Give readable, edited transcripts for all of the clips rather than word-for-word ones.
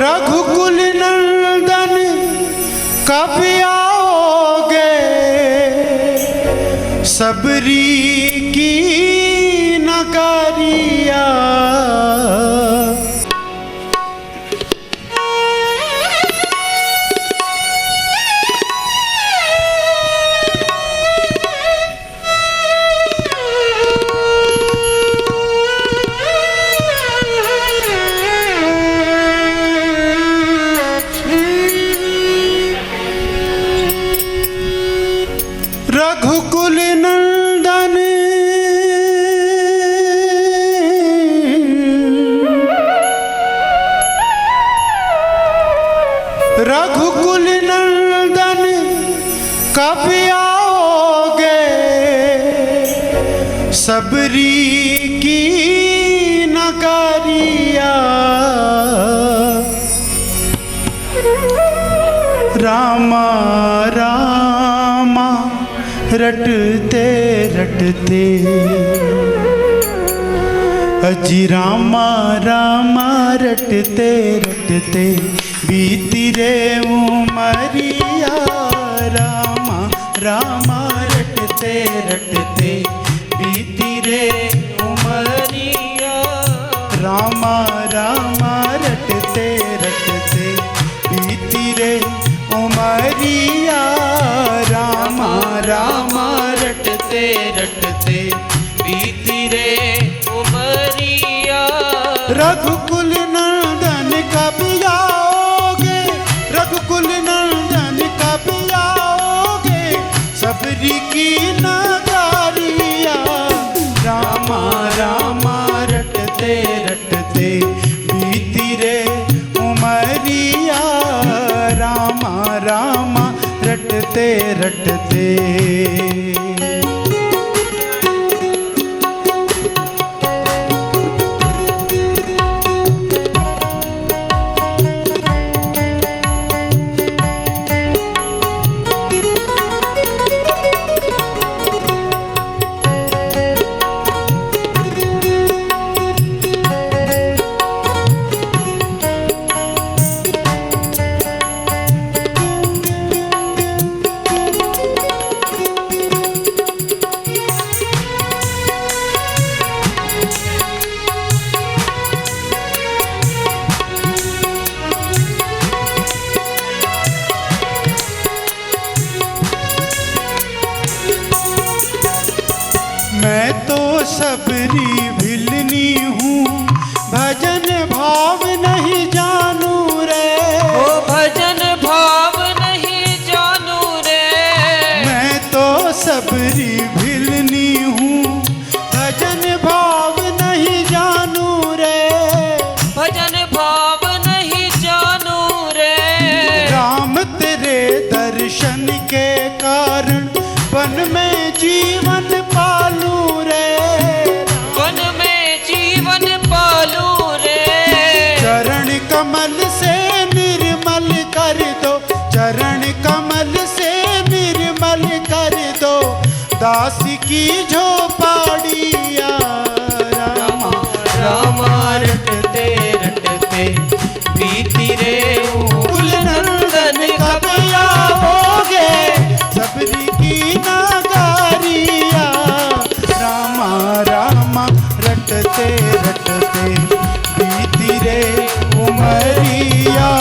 रघुकुल नंदन कब आओगे, सबरी की नगरिया। रघुकुल नंदन रघुकुल नंदन कब आओगे, सबरी की नगरिया। रामा रामा रटते रटते, अजी रामा रामा रटते रटते, बीती रे उमरिया। रामा रामा रटते रटते, बीती रे उमरिया। रामा रामा रटते रटते, बीती रे उमरिया। रामा रामा रटते रटते, बीती रे उमरिया। रघुकुल नंदन कब आओगे, रघुकुल नंदन कब आओगे, सबरी की नगरिया। रामा रामा रटते रटते, बीती रे उमरिया। रामा रामा रटते रटते। मैं तो सबरी भिलनी हूँ, भजन भाव नहीं जानू रे। ओ भजन भाव नहीं जानू रे। मैं तो सबरी भिलनी हूँ, भजन भाव नहीं जानू रे। भजन भाव नहीं जानू रे। राम तेरे दर्शन के कारण वन में जीवन पालू रे। वन में जीवन पालू रे। चरण कमल से निर्मल कर दो, चरण कमल से निर्मल कर दो, दास की झोपड़िया। रामा रामा रटते रटते, बीती रे कुल नंदन कब आओगे, सबरी की नगरिया। रामा रामा रटते रटते, बीती रे उमरिया।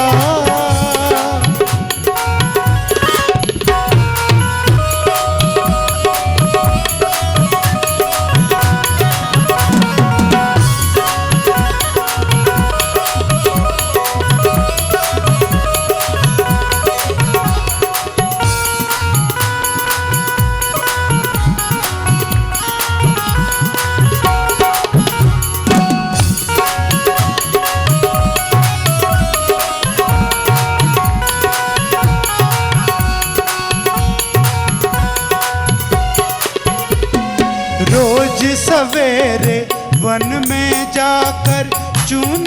रोज सवेरे वन में जाकर चुन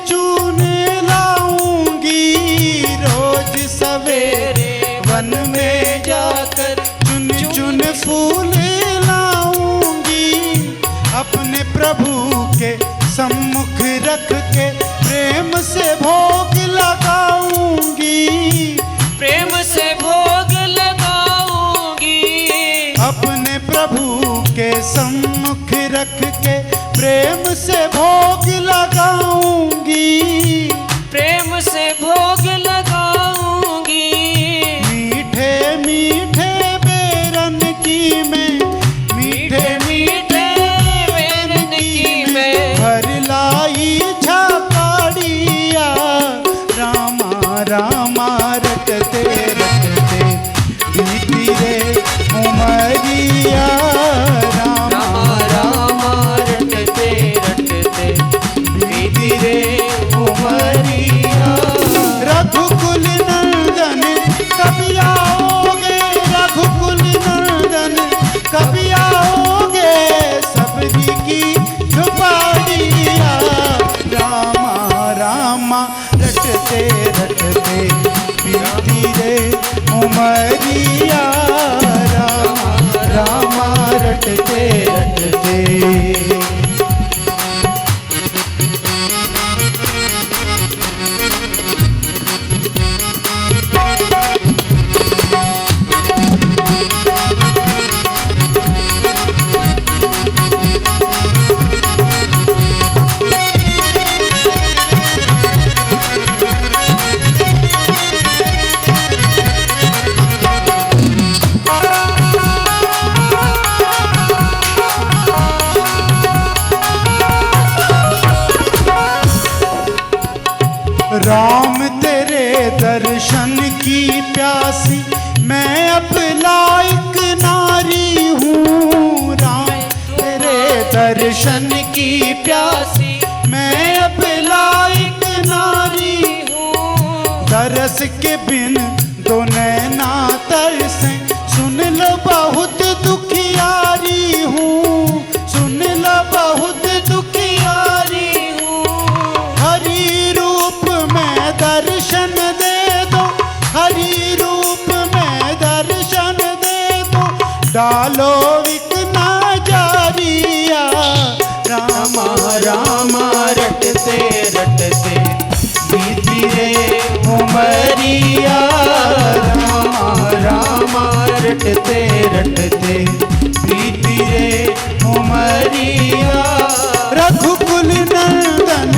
चुन लाऊंगी। रोज सवेरे वन में जाकर चुन चुन फूल लाऊंगी। अपने प्रभु के सम्मुख रख के प्रेम से भोग लगा प्रेम से भोग लगाऊंगी, प्रेम से भोग लगाऊंगी। मीठे मीठे बेरन की मैं, मीठे मीठे बेरन की मैं भर लाई छाकाड़िया। रामा रामा रटते रटते बीती रे उमरिया। रामा रामा रटते रटते बीती रे उमरिया। रघुकुल नंदन कभी आओगे, रघुकुल नंदन कभी आओगे, सबरी की झुपाड़िया। रामा रामा रटते रटते बीती रे उमरिया। रामा रामा रटते रटते। राम तेरे दर्शन की प्यासी मैं अब लायक नारी हूँ। राम तेरे दर्शन की प्यासी मैं अब लायक नारी हूँ। तरस के बिन दो नैना तरसे, सुन लो बहुत दुखियारी हूँ, सुन लो बहुत दुखियारी हूँ। हरि रूप में दर्शन दे दो, हरि रूप में दर्शन दे दो, डालो विकना जारिया। रामा रामा रटते रटते बीती रे उमरिया। रामा रामा रटते रटते बीती रे उमरिया। रघुकुल नंदन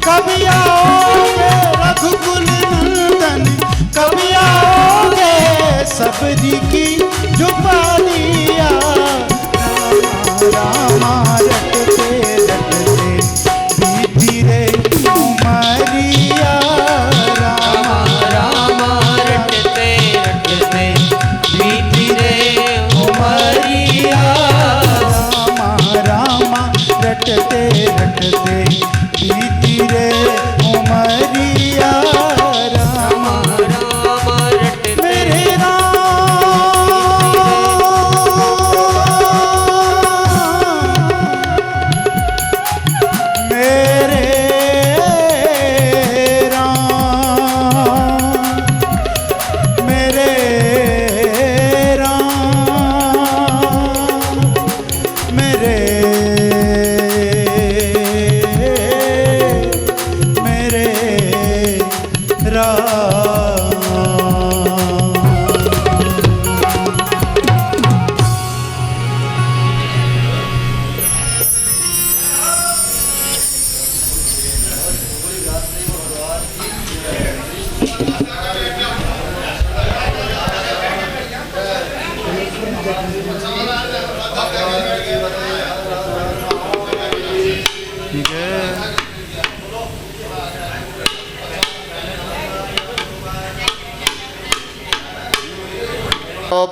कभी आओगे, रघुकुल नंदन कभी आओगे, सबरी की झुपालिया। रामा रामा रटते रटते बीती रे उमरिया। रामा रामा रटते रटते बीती रे उमरिया। रामा रामा रटते रटते बीती रे उमरिया। रामा रामा रटते मेरे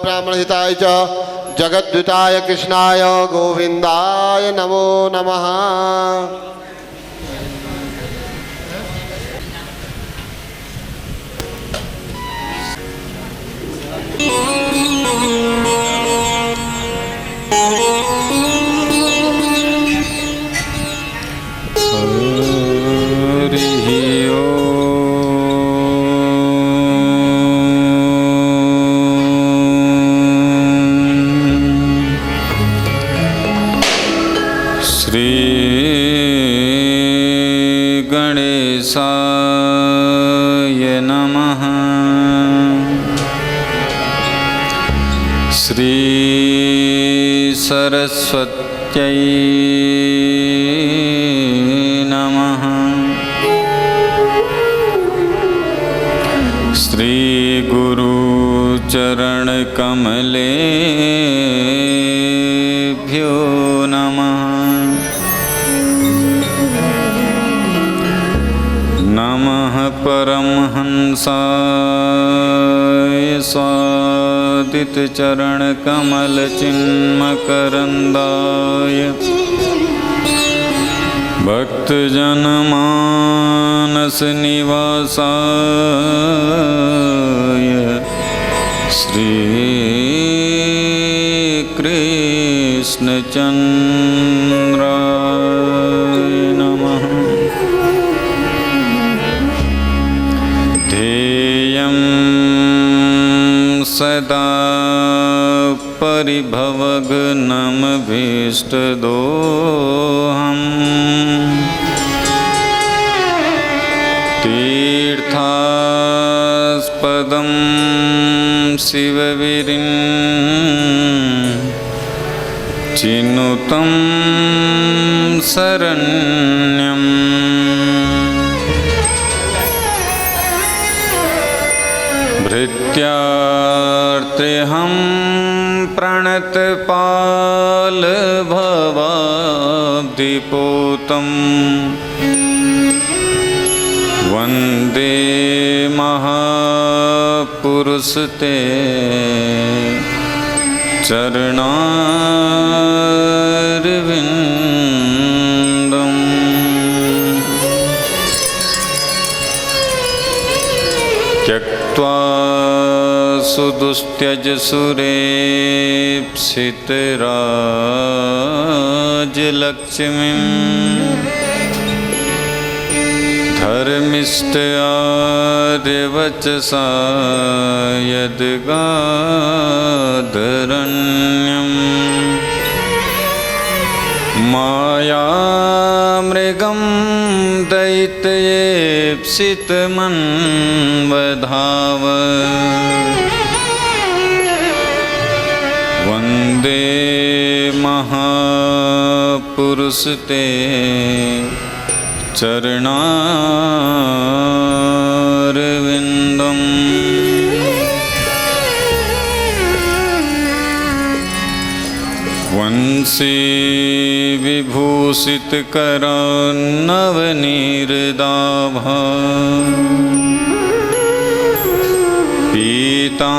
ब्राह्मणहिताय च जगद्विताय कृष्णाय गोविंदाय नमो नमः। गणेशाय नमः। श्री सरस्वत्यै श्रीगुरुचरणकमलेभ्यो नमः। नमः परमहंसाय स्वादितचरणकमलचिन्मकरन्दाय भक्तजनमानसनिवासाय श्रीकृष्णचन्द्राय नमः। ध्येयं सदा परिभवघ्नमभीष्टदोहम् तीर्थास्पदं शिवविरिं चिनुतं शरण्यम्। भृत्यार्तेऽहं प्रणतपालभवाब्धिपोतं वन्दे महापुरुषते चरणारविन्दम्। त्यक्त्वा सुदुस्त्यज सुरेप्सितराजलक्ष्मीम् धर्मिष्ठ आर्यवचसा यद्गाधरण्यम्। मायामृगं दैत्येप्सितमन्वधाव वन्दे महापुरुषते चरणारविन्दम्। वंशी विभूषितकरान्नवनीरदाभा पीताम्बरा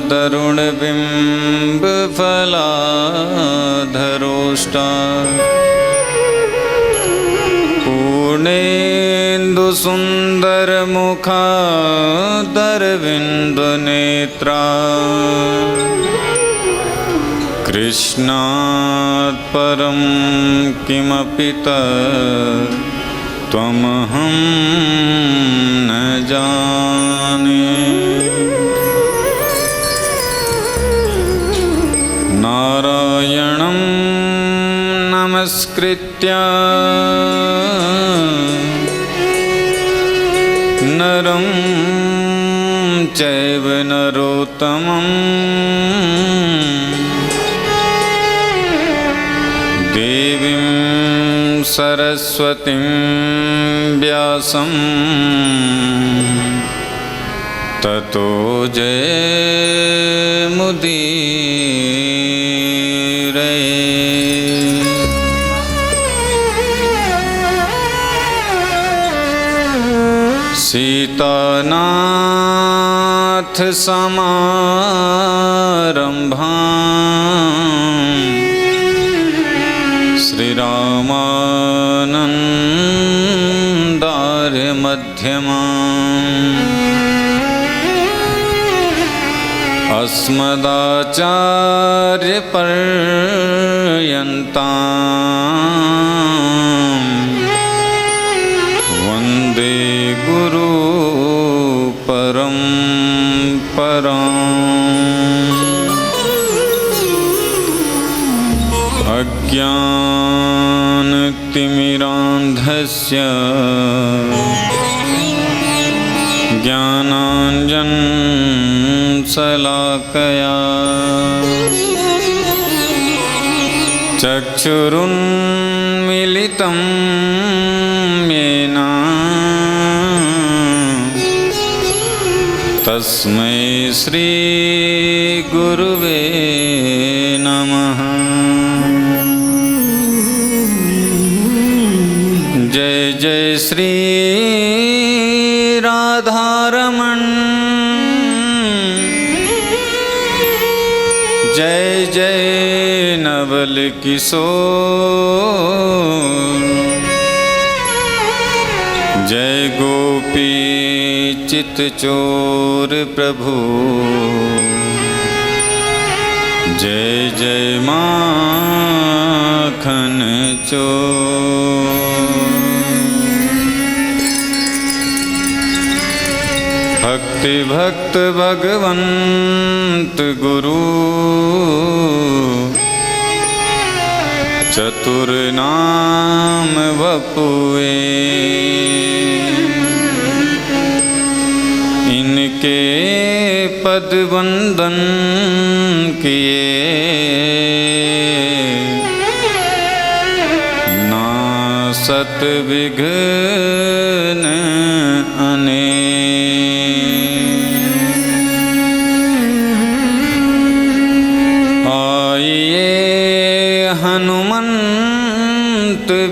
तरुणबिम्बफलाधरोष्टा पूर्णेन्दुसुन्दरमुखादरविन्दनेत्रा कृष्णात् परं किमपि त्वमहं न जाने। नारायणं नमस्कृत्य नरं चैव नरोत्तमम् देवीं सरस्वतीं व्यासं ततो जयमुदीरये। सीतानाथ समारम्भाम् श्रीरामानन्दार्यमध्यमाम् अस्मदाचार्यपर्यन्ताम् वन्दे गुरुपरम्पराम्। अज्ञानतिमिरान्धस्य ज्ञानाञ्जनशलाकया चक्षुरुन्मीलितं येन तस्मै श्री गुरुवे नमः। जय जय श्री राधारमण, जय जय नवल किशोर, जय गोपी चित चोर प्रभु, जय जय माखन चोर। भक्ति भक्त भगवंत गुरु, चतुर नाम वपुए, इनके पद वंदन किए, नासत विघ्न हनुमंत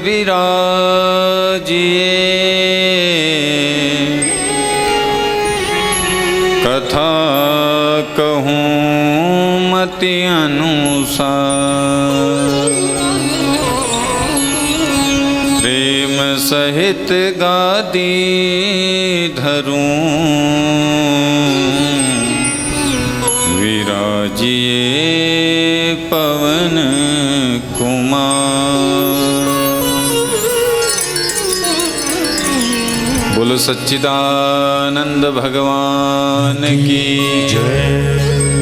विराजिए, कथा कहूँ मति अनुसार, प्रेम सहित गादी धरूं, विराजिए पवन कुमार। बोलो सच्चिदानंद भगवान की जय।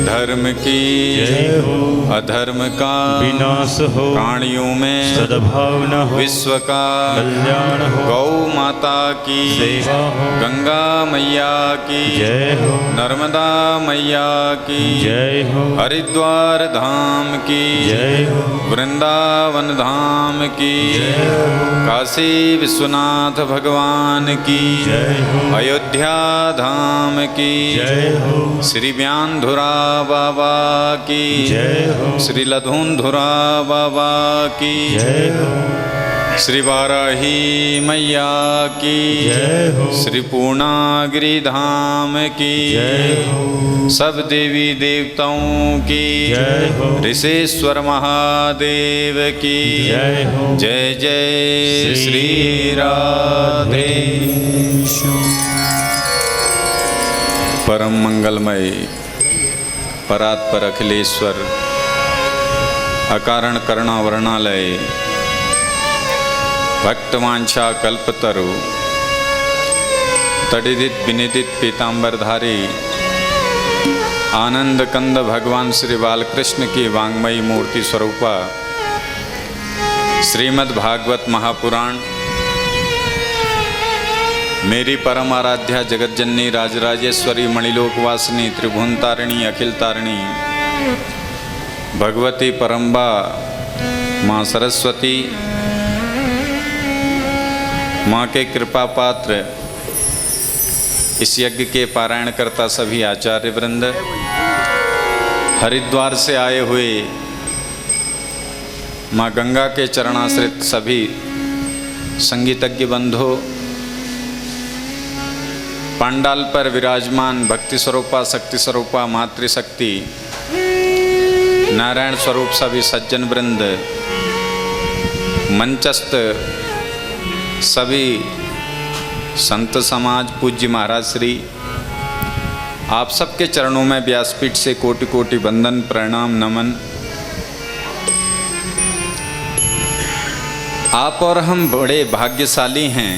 धर्म की जय हो, अधर्म का विनाश हो, प्राणियों में सद्भावना हो, विश्व का कल्याण हो, गौ माता की सेवा हो, गंगा मैया की जय हो, नर्मदा मैया की जय हो, हरिद्वार धाम की जय हो, वृंदावन धाम की जय हो, काशी विश्वनाथ भगवान की जय हो, अयोध्या धाम की जय हो, श्री व्यानधुरा बाबा की जय हो, श्री लधुनधुरा बाबा की जय हो, श्री वाराही मैया की जय हो, श्री पूर्णागिरि धाम की जय हो, सब देवी देवताओं की जय हो, ऋषेश्वर महादेव की जय हो। जय जय श्री राधे। परम मंगलमय परात्पर अखिलेश्वर, अकारण करुणा वर्णालय, भक्तवांछा कल्पतरु, तडिदित विनिदित पीतांबरधारी, आनंद कंद भगवान श्री बालकृष्ण की वांग्मयी मूर्ति स्वरूपा श्रीमद् भागवत महापुराण, मेरी परम आराध्या जगतजननी राजराजेश्वरी मणिलोकवासिनी त्रिभुवन तारिणी अखिल तारिणी भगवती परम्बा माँ सरस्वती, माँ के कृपा पात्र इस यज्ञ के पारायण करता सभी आचार्य वृंद, हरिद्वार से आए हुए माँ गंगा के चरणाश्रित सभी संगीतज्ञ बंधु, पांडाल पर विराजमान भक्ति स्वरूपा शक्ति स्वरूपा मातृशक्ति नारायण स्वरूप सभी सज्जन वृंद, मंचस्थ सभी संत समाज, पूज्य महाराज श्री, आप सबके चरणों में व्यासपीठ से कोटि कोटि वंदन प्रणाम नमन। आप और हम बड़े भाग्यशाली हैं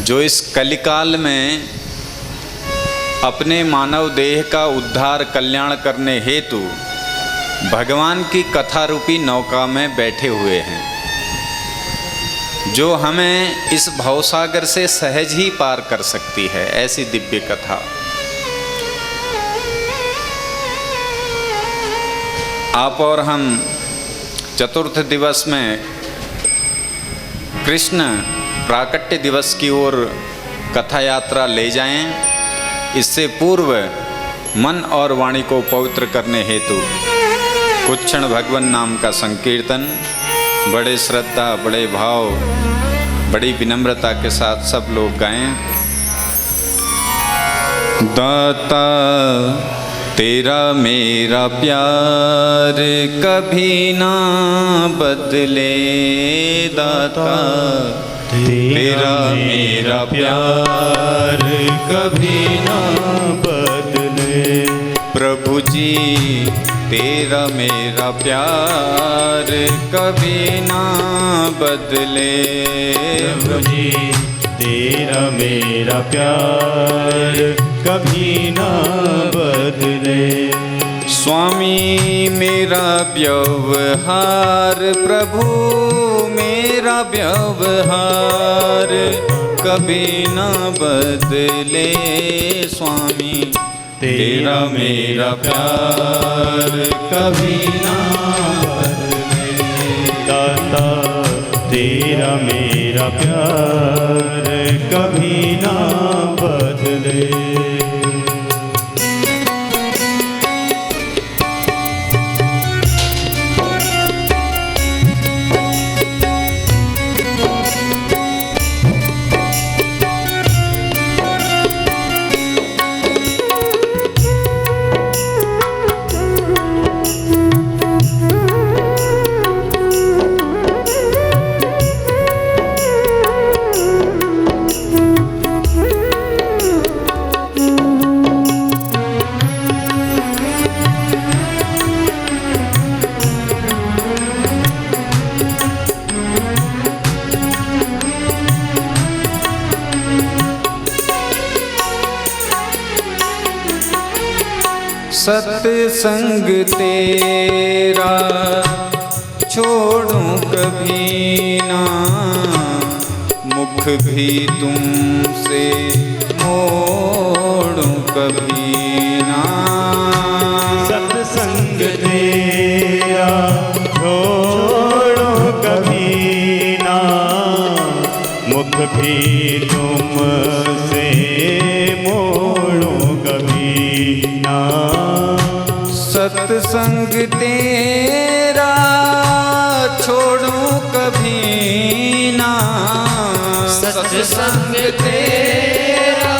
जो इस कलिकाल में अपने मानव देह का उद्धार कल्याण करने हेतु भगवान की कथा रूपी नौका में बैठे हुए हैं, जो हमें इस भवसागर से सहज ही पार कर सकती है। ऐसी दिव्य कथा आप और हम चतुर्थ दिवस में कृष्ण प्राकट्य दिवस की ओर कथा यात्रा ले जाएं इससे पूर्व मन और वाणी को पवित्र करने हेतु कुछ क्षण भगवान नाम का संकीर्तन बड़े श्रद्धा, बड़े भाव, बड़ी विनम्रता के साथ सब लोग गाएं। दाता तेरा मेरा प्यार कभी ना बदले, दाता तेरा मेरा प्यार कभी ना बदले। प्रभु जी तेरा मेरा प्यार कभी ना बदले, प्रभु जी तेरा मेरा प्यार कभी ना बदले। स्वामी मेरा व्यवहार, प्रभु मेरा व्यवहार कभी ना बदले। स्वामी तेरा मेरा प्यार कभी ना बदले। दाता तेरा मेरा प्यार कभी ना बदले। सत्संग तेरा छोड़ूं कभी ना, मुख भी तुमसे मोड़ूं कभी ना। सत्संग तेरा छोड़ूं कभी ना, मुख भी तुमसे मोड़ूं कभी ना। सत्संग तेरा छोड़ूं कभी ना, सत्संग तेरा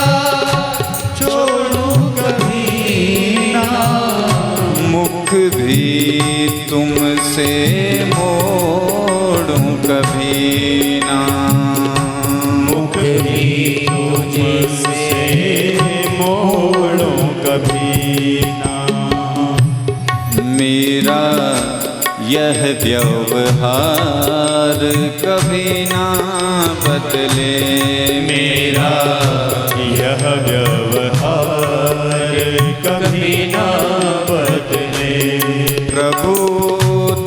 छोड़ूं कभी ना, मुख भी तुमसे मोड़ूं कभी ना। मुख भी तुझसे मोड़ूं कभी ना। मेरा यह व्यवहार कभी ना बदले, मेरा यह व्यवहार कभी ना बदले। प्रभु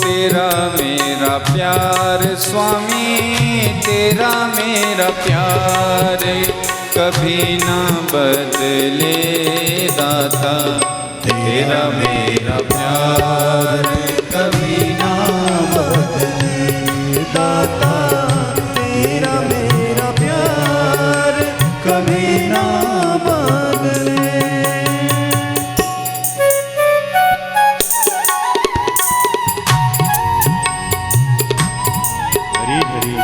तेरा मेरा प्यार, स्वामी तेरा मेरा प्यार कभी ना बदले। दाता तेरा मेरा प्यार कभी ना बदले। दाता तेरा मेरा प्यार कभी ना बदले। हरी हरी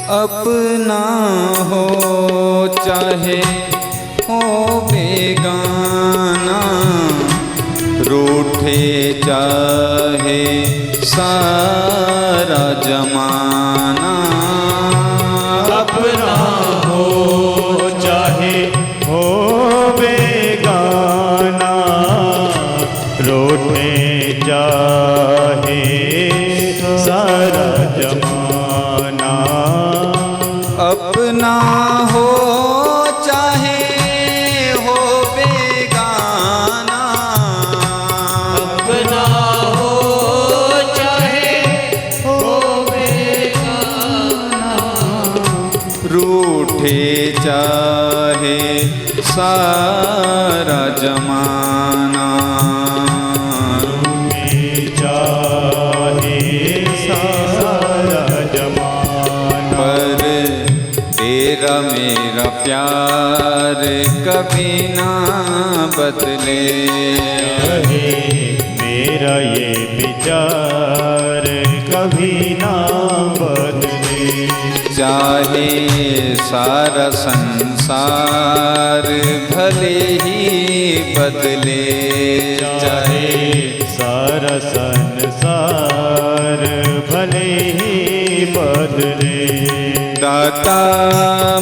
अपना हो चाहे हो बेगाना, रूठे चाहे सारा जमाना। अपना हो चाहे हो बेगाना, रोट रूठे चाहे सारा जमाना, चाहे सारा जमाना, पर तेरा मेरा प्यार कभी ना बदले। मेरा ये विचार कभी ना बदले। चाहे सारा संसार भले ही बदले, चाहे सारा संसार भले ही बदले। दाता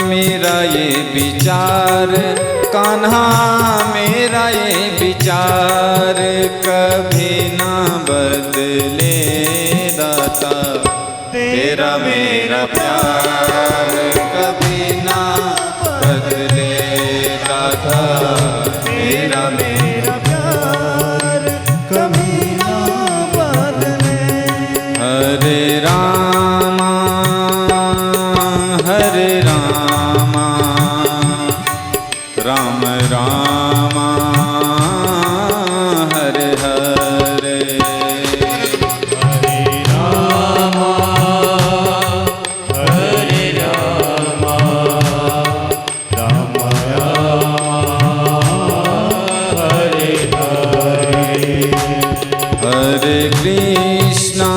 मेरा ये विचार, कान्हा मेरा ये विचार कभी ना बदले। दाता तेरा मेरा प्यार कभी ना बदले। दाता तेरा मेरा प्यार कभी ना बदले। हरे रामा हरे रामा, राम रामा हरे हरे। हरे रामा हरे रामा, राम रामा हरे हरे। हरे कृष्णा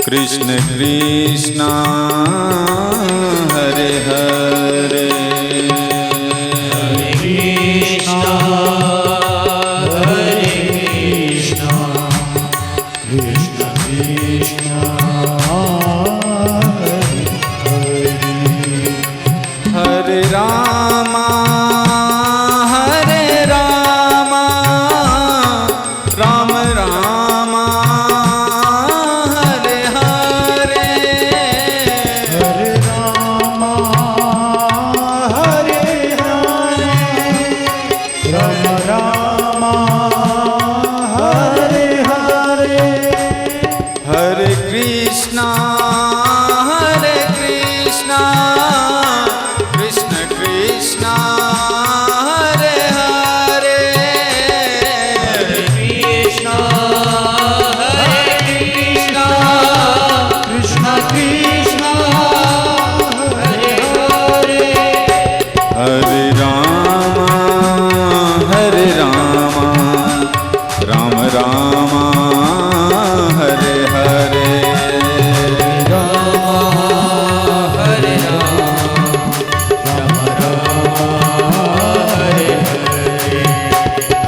कृष्ण कृष्णा हरे हरे। हरे कृष्णा कृष्ण कृष्ण हरे हरे। हरे रामा राम रामा हरे हरे। हरे रामा हरे हरे, राम रामा हरे हरे। हरे कृष्णा कृष्ण कृष्णा हरे हरे। हरे कृष्णा कृष्ण कृष्ण हरे हरे। हरे रामा राम रामा हरे हरे।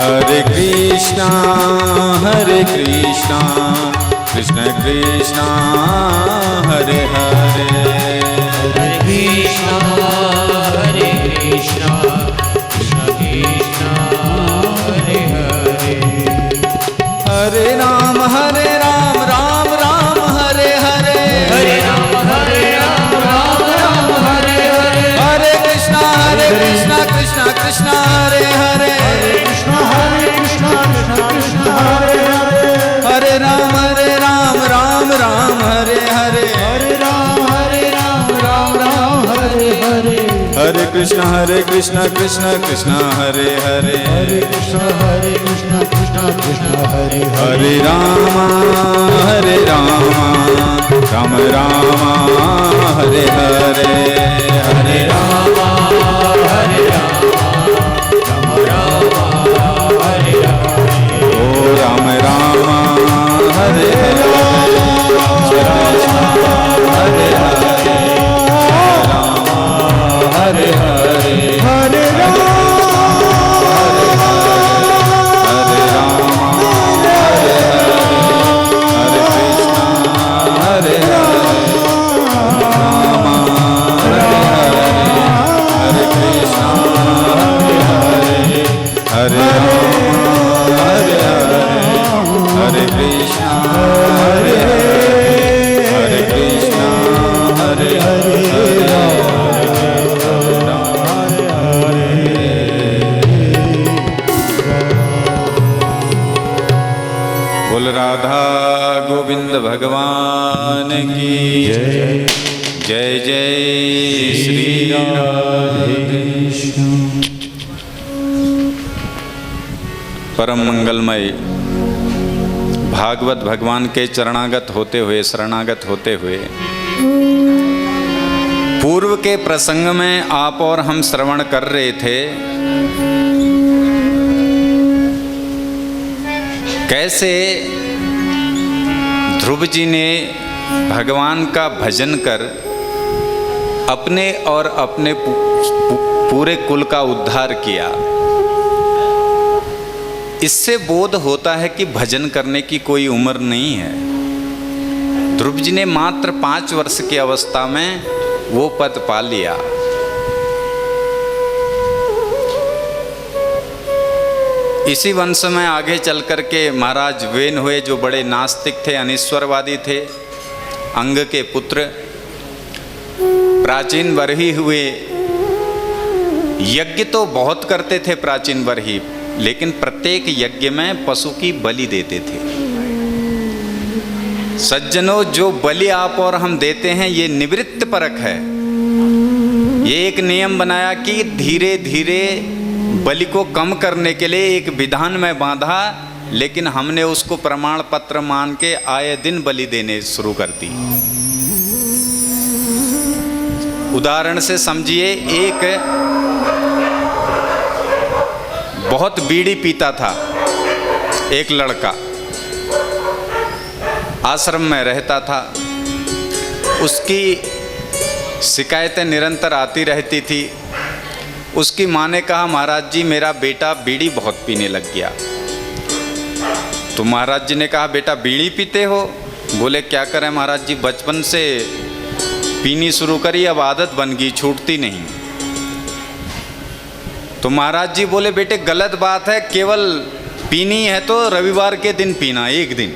हरे कृष्णा कृष्ण कृष्ण हरे हरे। हरे कृष्णा कृष्ण कृष्ण हरे हरे। हरे राम राम राम हरे हरे। हरे राम हरे हरे। हरे कृष्णा कृष्ण कृष्ण हरे हरे। हरे कृष्ण कृष्ण हरे हरे। हरे राम राम हरे हरे। हरे राम हरे हरे। हरे कृष्ण कृष्ण कृष्ण हरे हरे। हरे कृष्ण कृष्ण हरे हरे। हरे राम राम हरे हरे। हरे राम हरे राम हरे हरे। ओ राम हरे हरे। हरे हरे राम हरे हरे। हरे हरे राम हरे हरे। हरे कृष्ण हरे हरे राम हरे हरे। हरे कृष्ण हरे हरे। हरे राम हरे हरे। हरे कृष्ण हरे हरे। हरे कृष्ण हरे हरे। बोल राधा गोविंद भगवान की जय। जय जय श्री राधे। परम मंगलमय भागवत भगवान के चरणागत होते हुए, शरणागत होते हुए, पूर्व के प्रसंग में आप और हम श्रवण कर रहे थे कैसे ध्रुव जी ने भगवान का भजन कर अपने और अपने पूरे कुल का उद्धार किया। इससे बोध होता है कि भजन करने की कोई उम्र नहीं है। ध्रुव जी ने मात्र 5 वर्ष की अवस्था में वो पद पा लिया। इसी वंश में आगे चल कर के महाराज वेन हुए, जो बड़े नास्तिक थे, अनिश्वरवादी थे, अंग के पुत्र। प्राचीन बरही हुए। यज्ञ तो बहुत करते थे प्राचीन बरही, लेकिन प्रत्येक यज्ञ में पशु की बलि देते थे। सज्जनों, जो बलि आप और हम देते हैं ये निवृत्त परक है। ये एक नियम बनाया कि धीरे धीरे बलि को कम करने के लिए एक विधान में बांधा, लेकिन हमने उसको प्रमाण पत्र मान के आए दिन बलि देने शुरू कर दी। उदाहरण से समझिए, एक बहुत बीड़ी पीता था एक लड़का, आश्रम में रहता था। उसकी शिकायतें निरंतर आती रहती थी। उसकी माँ ने कहा, महाराज जी मेरा बेटा बीड़ी बहुत पीने लग गया। तो महाराज जी ने कहा, बेटा बीड़ी पीते हो? बोले क्या करें महाराज जी, बचपन से पीनी शुरू करी, अब आदत बन गई, छूटती नहीं। तो महाराज जी बोले, बेटे गलत बात है, केवल पीनी है तो रविवार के दिन पीना, एक दिन।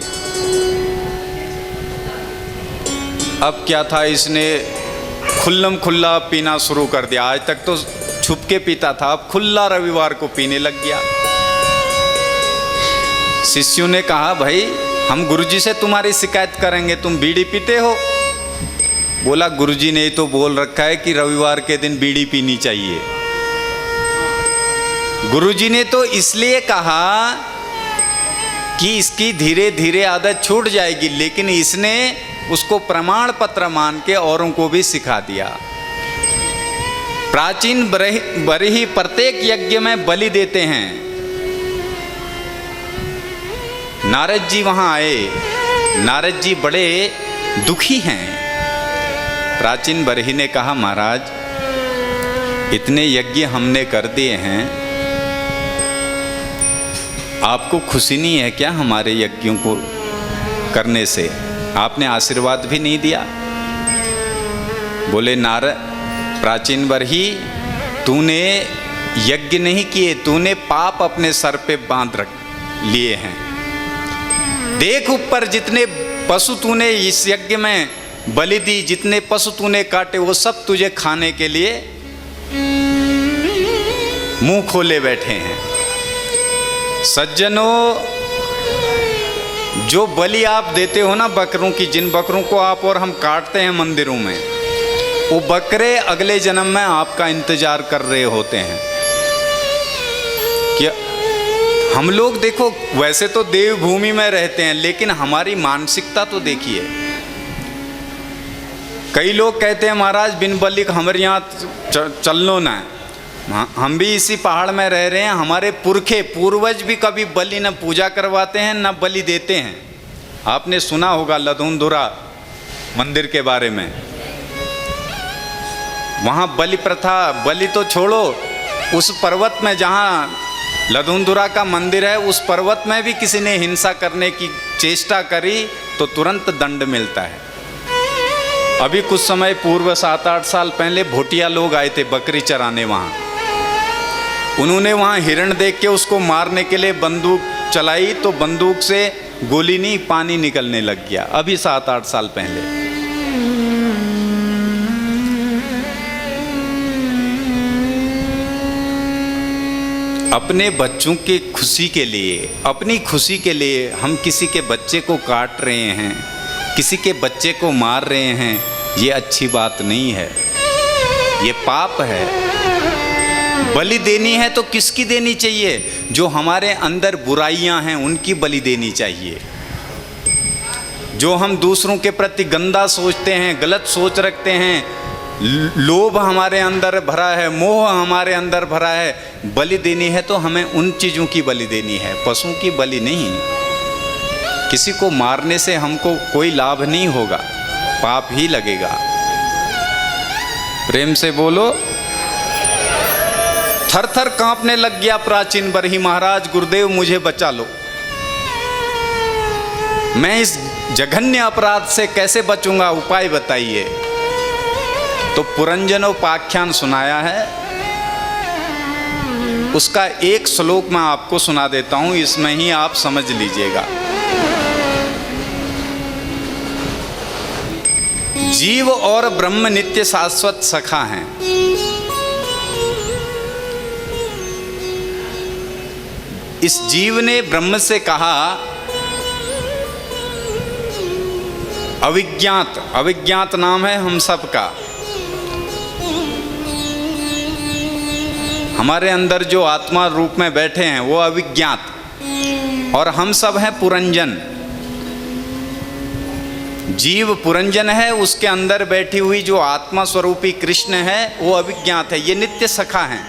अब क्या था, इसने खुल्लम खुल्ला पीना शुरू कर दिया। आज तक तो छुप के पीता था, अब खुल्ला रविवार को पीने लग गया। शिष्यों ने कहा, भाई हम गुरुजी से तुम्हारी शिकायत करेंगे, तुम बीड़ी पीते हो। बोला, गुरुजी ने तो बोल रखा है कि रविवार के दिन बीड़ी पीनी चाहिए। गुरुजी ने तो इसलिए कहा कि इसकी धीरे धीरे आदत छूट जाएगी, लेकिन इसने उसको प्रमाण पत्र मान के औरों को भी सिखा दिया। प्राचीन बरही प्रत्येक यज्ञ में बलि देते हैं। नारद जी वहां आए। नारद जी बड़े दुखी हैं। प्राचीन बरही ने कहा, महाराज इतने यज्ञ हमने कर दिए हैं, आपको खुशी नहीं है क्या हमारे यज्ञों को करने से? आपने आशीर्वाद भी नहीं दिया। बोले, नारद प्राचीन बरही, तूने यज्ञ नहीं किए, तूने पाप अपने सर पे बांध रख लिए हैं। देख ऊपर जितने पशु तूने इस यज्ञ में बलि दी, जितने पशु तूने काटे, वो सब तुझे खाने के लिए मुंह खोले बैठे हैं। सज्जनों, जो बलि आप देते हो ना बकरों की, जिन बकरों को आप और हम काटते हैं मंदिरों में, वो बकरे अगले जन्म में आपका इंतजार कर रहे होते हैं। कि हम लोग देखो, वैसे तो देवभूमि में रहते हैं, लेकिन हमारी मानसिकता तो देखिए। कई लोग कहते हैं, महाराज बिन बलि हमारे यहाँ चलनो ना। हम भी इसी पहाड़ में रह रहे हैं, हमारे पुरखे पूर्वज भी कभी बलि न पूजा करवाते हैं न बलि देते हैं। आपने सुना होगा लधुनधुरा मंदिर के बारे में। वहाँ बलि प्रथा, बलि तो छोड़ो, उस पर्वत में जहाँ लधुनधुरा का मंदिर है, उस पर्वत में भी किसी ने हिंसा करने की चेष्टा करी तो तुरंत दंड मिलता है। अभी कुछ समय पूर्व 7-8 साल पहले भोटिया लोग आए थे बकरी चराने वहाँ। उन्होंने वहाँ हिरण देख के उसको मारने के लिए बंदूक चलाई, तो बंदूक से गोली नहीं, पानी निकलने लग गया। अभी 7-8 साल पहले। अपने बच्चों के खुशी के लिए, अपनी खुशी के लिए हम किसी के बच्चे को काट रहे हैं, किसी के बच्चे को मार रहे हैं, ये अच्छी बात नहीं है, ये पाप है। बलि देनी है तो किसकी देनी चाहिए? जो हमारे अंदर बुराइयां हैं उनकी बलि देनी चाहिए। जो हम दूसरों के प्रति गंदा सोचते हैं, गलत सोच रखते हैं, लोभ हमारे अंदर भरा है, मोह हमारे अंदर भरा है, बलि देनी है तो हमें उन चीज़ों की बलि देनी है, पशुओं की बलि नहीं। किसी को मारने से हमको कोई लाभ नहीं होगा, पाप ही लगेगा। प्रेम से बोलो। थर थर कांपने लग गया प्राचीन बरही, महाराज गुरुदेव मुझे बचा लो, मैं इस जघन्य अपराध से कैसे बचूंगा, उपाय बताइए। तो पुरंजनोपाख्यान सुनाया है, उसका एक श्लोक मैं आपको सुना देता हूं, इसमें ही आप समझ लीजिएगा। जीव और ब्रह्म नित्य शाश्वत सखा हैं। इस जीव ने ब्रह्म से कहा, अविज्ञात, अविज्ञात नाम है हम सबका, हमारे अंदर जो आत्मा रूप में बैठे हैं वो अविज्ञात, और हम सब हैं पुरंजन। जीव पुरंजन है, उसके अंदर बैठी हुई जो आत्मा स्वरूपी कृष्ण है वो अविज्ञात है। ये नित्य सखा हैं,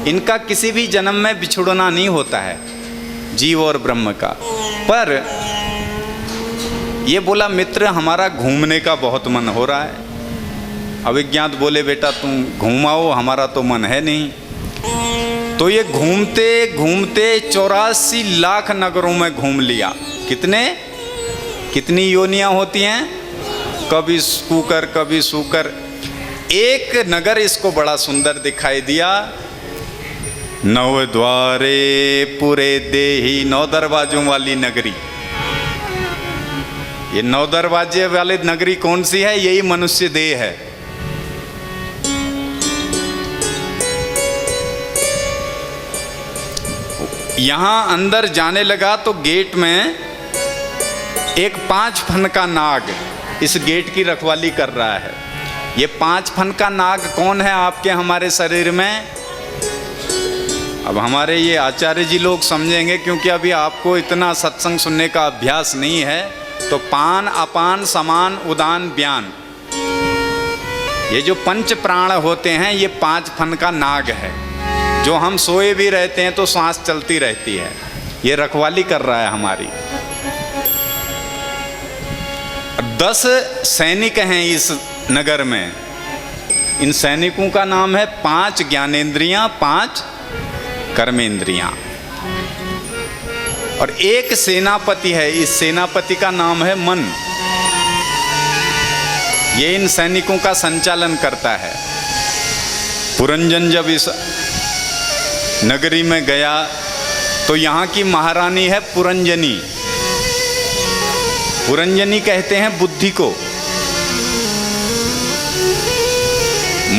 इनका किसी भी जन्म में बिछुड़ना नहीं होता है, जीव और ब्रह्म का। पर ये बोला, मित्र हमारा घूमने का बहुत मन हो रहा है। अविज्ञात बोले, बेटा तुम घूमाओ, हमारा तो मन है नहीं। तो ये घूमते घूमते 84 लाख नगरों में घूम लिया। कितनी योनियां होती हैं, कभी कूकर कभी सूकर। एक नगर इसको बड़ा सुंदर दिखाई दिया, 9 द्वारे पूरे देही, 9 दरवाजों वाली नगरी। ये 9 दरवाजे वाली नगरी कौन सी है? यही मनुष्य देह है। यहां अंदर जाने लगा तो गेट में एक 5 फन का नाग इस गेट की रखवाली कर रहा है। ये 5 फन का नाग कौन है आपके हमारे शरीर में? अब हमारे ये आचार्य जी लोग समझेंगे, क्योंकि अभी आपको इतना सत्संग सुनने का अभ्यास नहीं है। तो पान, अपान, समान, उदान, ब्यान, ये जो 5 प्राण होते हैं, ये 5 फन का नाग है। जो हम सोए भी रहते हैं तो सांस चलती रहती है, ये रखवाली कर रहा है हमारी। 10 सैनिक हैं इस नगर में। इन सैनिकों का नाम है 5 ज्ञानेंद्रियां, 5 कर्मेंद्रियां, और एक सेनापति है। इस सेनापति का नाम है मन। ये इन सैनिकों का संचालन करता है। पुरंजन जब इस नगरी में गया तो यहाँ की महारानी है पुरंजनी। पुरंजनी कहते हैं बुद्धि को।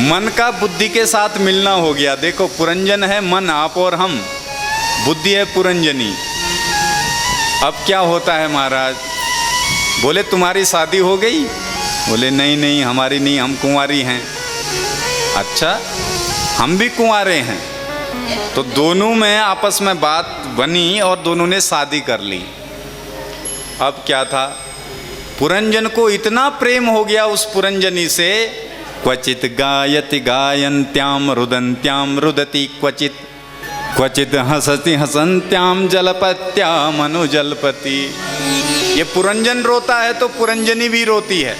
मन का बुद्धि के साथ मिलना हो गया। देखो, पुरंजन है मन, आप और हम, बुद्धि है पुरंजनी। अब क्या होता है महाराज? बोले तुम्हारी शादी हो गई? बोले नहीं नहीं, हमारी नहीं, हम कुंवारी हैं। अच्छा, हम भी कुंवारे हैं। तो दोनों में आपस में बात बनी और दोनों ने शादी कर ली। अब क्या था, पुरंजन को इतना प्रेम हो गया उस पुरंजनी से, क्वचित गायति गायन्त्याम रुदन्त्याम रुदति क्वचित, क्वचित हसति हसन्त्याम जलपत्याम अनुजलपति। ये पुरंजन रोता है तो पुरंजनी भी रोती है,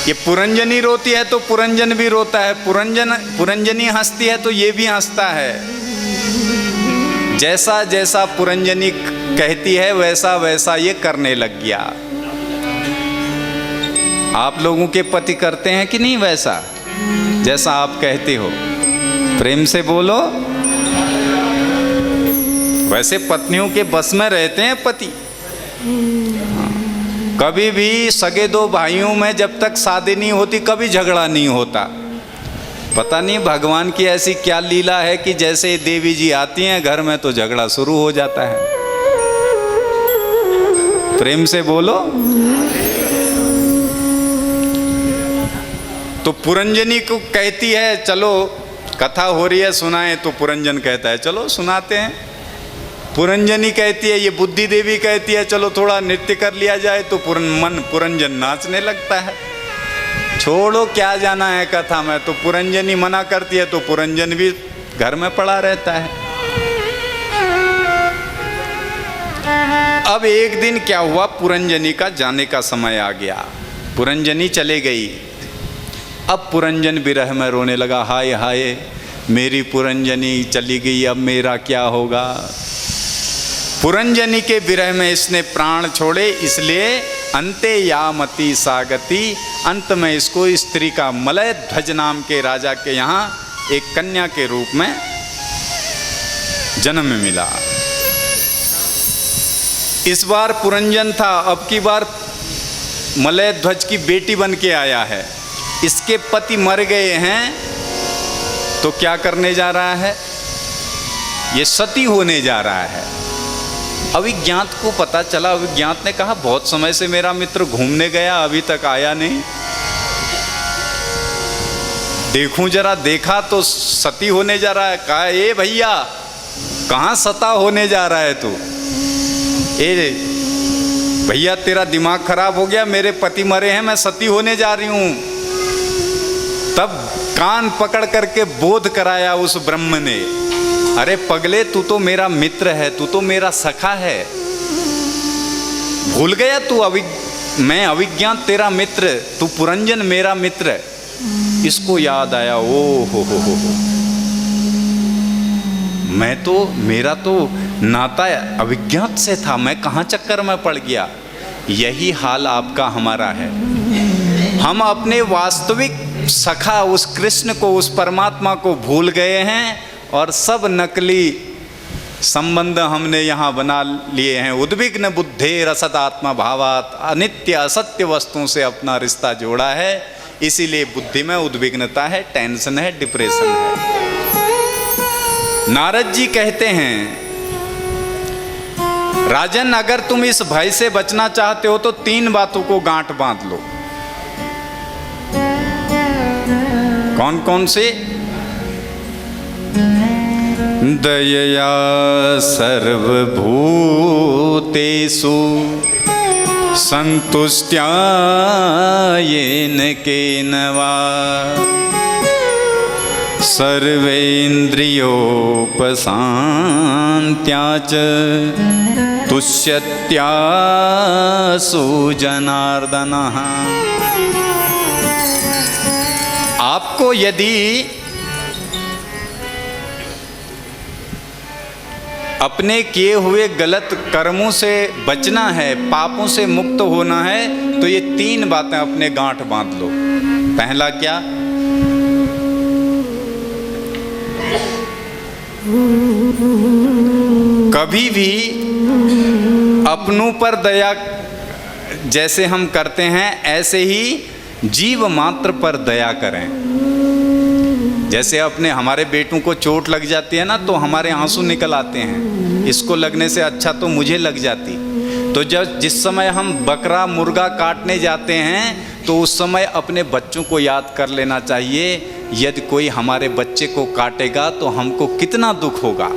ये पुरंजनी रोती है तो पुरंजन भी रोता है, पुरंजनी हंसती है तो ये भी हंसता है। जैसा जैसा पुरंजनी कहती है वैसा वैसा ये करने लग गया। आप लोगों के पति करते हैं कि नहीं वैसा, जैसा आप कहते हो? प्रेम से बोलो। वैसे पत्नियों के बस में रहते हैं पति। कभी भी सगे 2 भाइयों में जब तक शादी नहीं होती कभी झगड़ा नहीं होता। पता नहीं भगवान की ऐसी क्या लीला है कि जैसे देवी जी आती हैं घर में तो झगड़ा शुरू हो जाता है। प्रेम से बोलो। तो पुरंजनी को कहती है चलो कथा हो रही है सुनाए, तो पुरंजन कहता है चलो सुनाते हैं। पुरंजनी कहती है, ये बुद्धि देवी कहती है चलो थोड़ा नृत्य कर लिया जाए, तो पुरंजन नाचने लगता है। छोड़ो क्या जाना है कथा में, तो पुरंजनी मना करती है तो पुरंजन भी घर में पड़ा रहता है। अब एक दिन क्या हुआ, पुरंजनी का जाने का समय आ गया, पुरंजनी चले गई। अब पुरंजन विरह में रोने लगा, हाय हाय मेरी पुरंजनी चली गई, अब मेरा क्या होगा। पुरंजनी के विरह में इसने प्राण छोड़े, इसलिए अंते यामति सागति, अंत में इसको स्त्री का मलय ध्वज नाम के राजा के यहाँ एक कन्या के रूप में जन्म मिला। इस बार पुरंजन था, अब की बार मलय ध्वज की बेटी बन के आया है। इसके पति मर गए हैं, तो क्या करने जा रहा है, ये सती होने जा रहा है। अभिज्ञात को पता चला, अभिज्ञात ने कहा बहुत समय से मेरा मित्र घूमने गया, अभी तक आया नहीं, देखूं जरा। देखा तो सती होने जा रहा है। कहा ए भैया कहाँ सता होने जा रहा है तू, ए भैया तेरा दिमाग खराब हो गया, मेरे पति मरे हैं, मैं सती होने जा रही हूं। तब कान पकड़ करके बोध कराया उस ब्रह्म ने, अरे पगले तू तो मेरा मित्र है, तू तो मेरा सखा है, भूल गया तू, मैं अभिज्ञात तेरा मित्र, तू पुरंजन मेरा मित्र। इसको याद आया, ओ हो, मैं तो, मेरा तो नाता अभिज्ञात से था, मैं कहाँ चक्कर में पड़ गया। यही हाल आपका हमारा है। हम अपने वास्तविक सखा उस कृष्ण को, उस परमात्मा को भूल गए हैं और सब नकली संबंध हमने यहाँ बना लिए हैं। उद्विग्न बुद्धेर असदात्मा भावात, अनित्य असत्य वस्तुओं से अपना रिश्ता जोड़ा है, इसीलिए बुद्धि में उद्विग्नता है, टेंशन है, डिप्रेशन है। नारद जी कहते हैं, राजन अगर तुम इस भय से बचना चाहते हो तो 3 बातों को गांठ बांध लो। कौन कौन से? दयया सर्वभूतेषु संतुष्ट्या येन केन वा सर्वेन्द्रियोपशान्त्या च तुष्यत्या सुजनार्दनः। आपको यदि अपने किए हुए गलत कर्मों से बचना है, पापों से मुक्त होना है, तो ये 3 बातें अपने गांठ बांध लो। पहला क्या? कभी भी अपनों पर दया जैसे हम करते हैं, ऐसे ही जीव मात्र पर दया करें। जैसे अपने हमारे बेटों को चोट लग जाती है ना, तो हमारे आंसू निकल आते हैं, इसको लगने से अच्छा तो मुझे लग जाती। तो जिस समय हम बकरा मुर्गा काटने जाते हैं, तो उस समय अपने बच्चों को याद कर लेना चाहिए, यदि कोई हमारे बच्चे को काटेगा तो हमको कितना दुख होगा,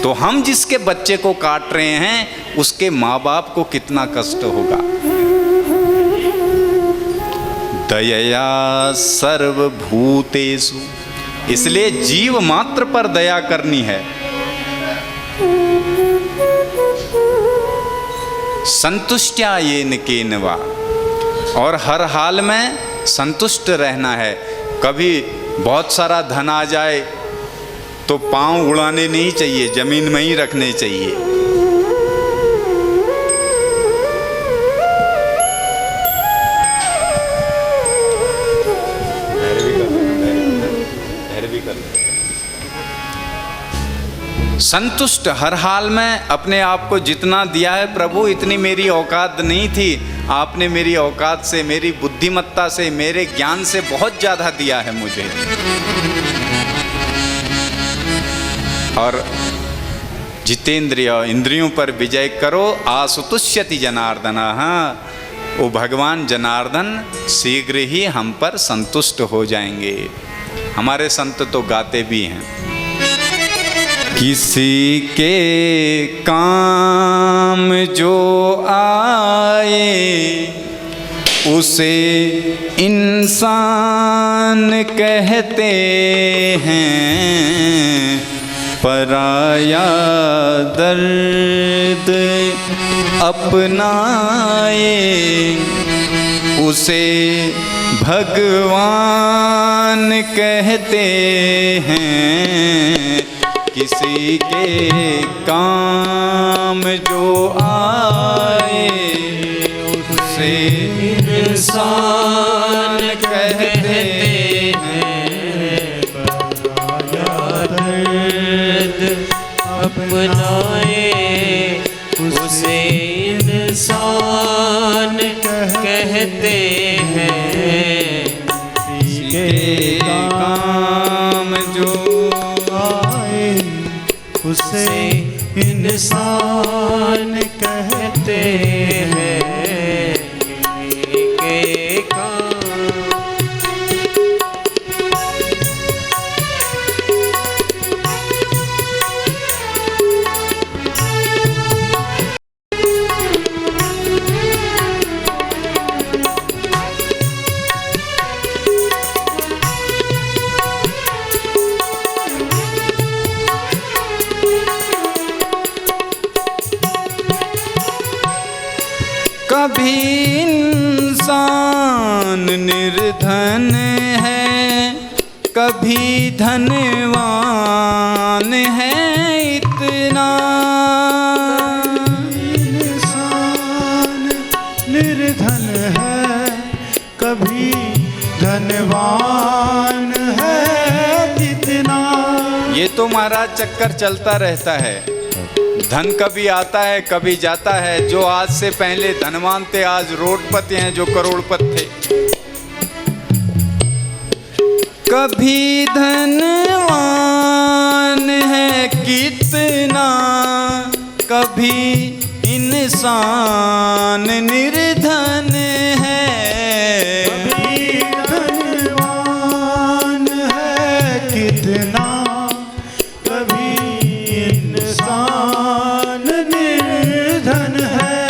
तो हम जिसके बच्चे को काट रहे हैं उसके माँ बाप को कितना कष्ट होगा। दयया सर्वभूतेषु, इसलिए जीव मात्र पर दया करनी है। संतुष्ट्या येन केन वा, और हर हाल में संतुष्ट रहना है। कभी बहुत सारा धन आ जाए तो पांव उड़ाने नहीं चाहिए, जमीन में ही रखने चाहिए। संतुष्ट हर हाल में, अपने आप को जितना दिया है प्रभु, इतनी मेरी औकात नहीं थी, आपने मेरी औकात से, मेरी बुद्धिमत्ता से, मेरे ज्ञान से बहुत ज़्यादा दिया है मुझे। और जितेंद्रिय इंद्रियों पर विजय करो, आसुतुष्यति जनार्दन। वो भगवान जनार्दन शीघ्र ही हम पर संतुष्ट हो जाएंगे। हमारे संत तो गाते भी हैं, किसी के काम जो आए उसे इंसान कहते हैं, पराया दर्द अपनाए उसे भगवान कहते हैं। किसी के काम जो आए उसे इंसान कहते हैं, दर्द अपनाए उसे इंसान कहते हैं। के काम जो आए उसे इंसान कहते हैं। के काम कभी इंसान निर्धन है, कभी धनवान है इतना। इंसान निर्धन है, कभी धनवान है जितना। ये तो महाराज चक्कर चलता रहता है। धन कभी आता है कभी जाता है। जो आज से पहले धनवान थे आज रोडपति हैं जो करोड़पति थे। कभी धनवान है कितना, कभी इंसान निर्धन है। कभी धनवान है कितना, कभी इंसान निर्धन है।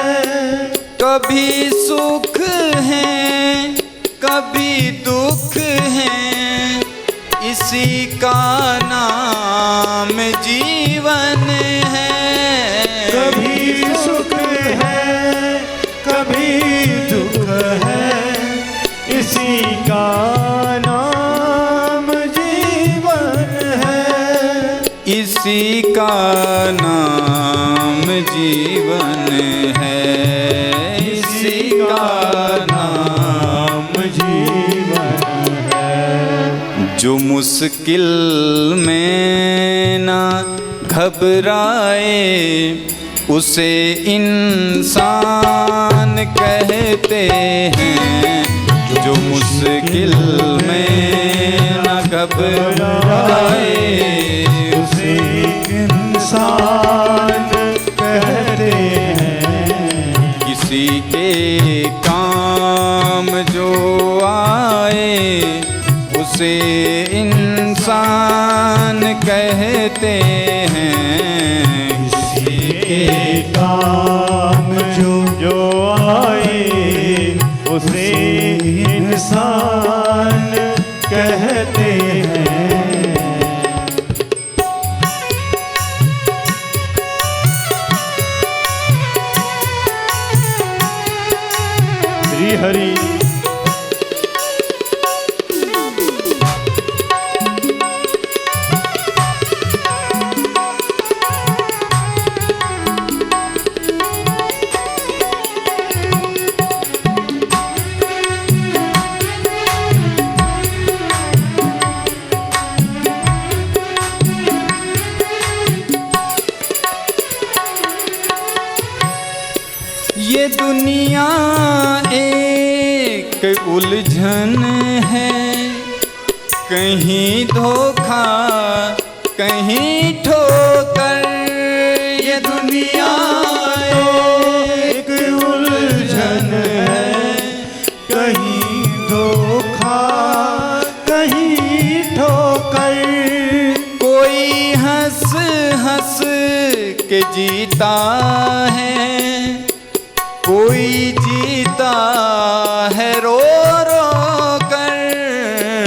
कभी सुख है कभी दुख है, इसी का नाम जीवन है। कभी सुख है कभी दुख है, इसी का नाम जीवन है। इसी का नाम जीवन है। इसी का नाम जीवन है। जो मुश्किल में ना घबराए उसे इंसान कहते हैं। जो मुश्किल में ना घबराए उसे इंसान कहते हैं। किसी के काम जो आए उसे इंसान कहते हैं। किसी के काम जो आए उसे इंसान कहते हैं। श्री हरि ये दुनिया एक उलझन है, कहीं धोखा कहीं ठोकर। ये दुनिया एक उलझन है, कहीं धोखा कहीं ठोकर। कोई हंस हंस के जीता है, कोई जीता है रो रो कर।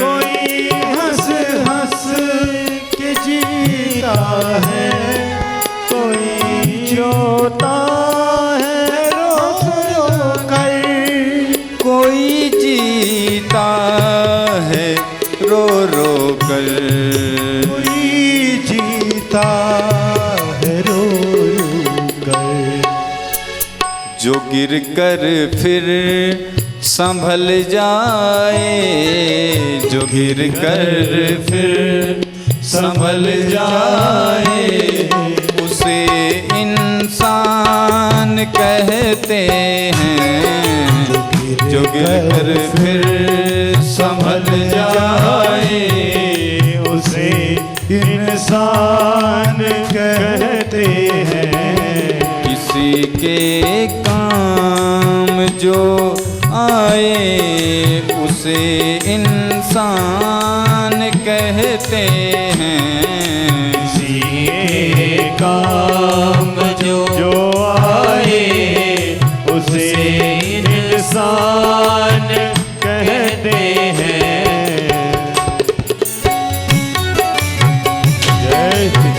कोई हंस हंस के जीता है, कोई जोता है रो रो कर। कोई जीता है रो रो कर। कोई जीता है रो रो कर। जो गिर कर फिर संभल जाए, जो गिर कर फिर संभल जाए, उसे इंसान कहते हैं। जो गिर कर फिर संभल जाए, उसे इंसान कहते हैं। किसी के काम जो आए, उसे इंसान कहते हैं। किसी के काम जो आए, उसे इंसान कहते हैं। जय श्री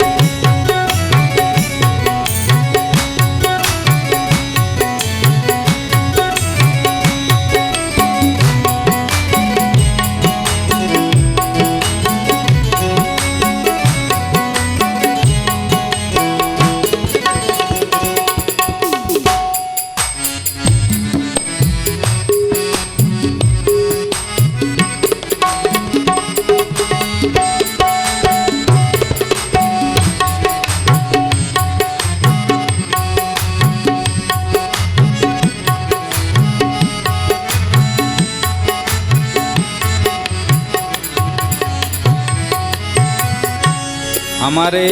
हमारे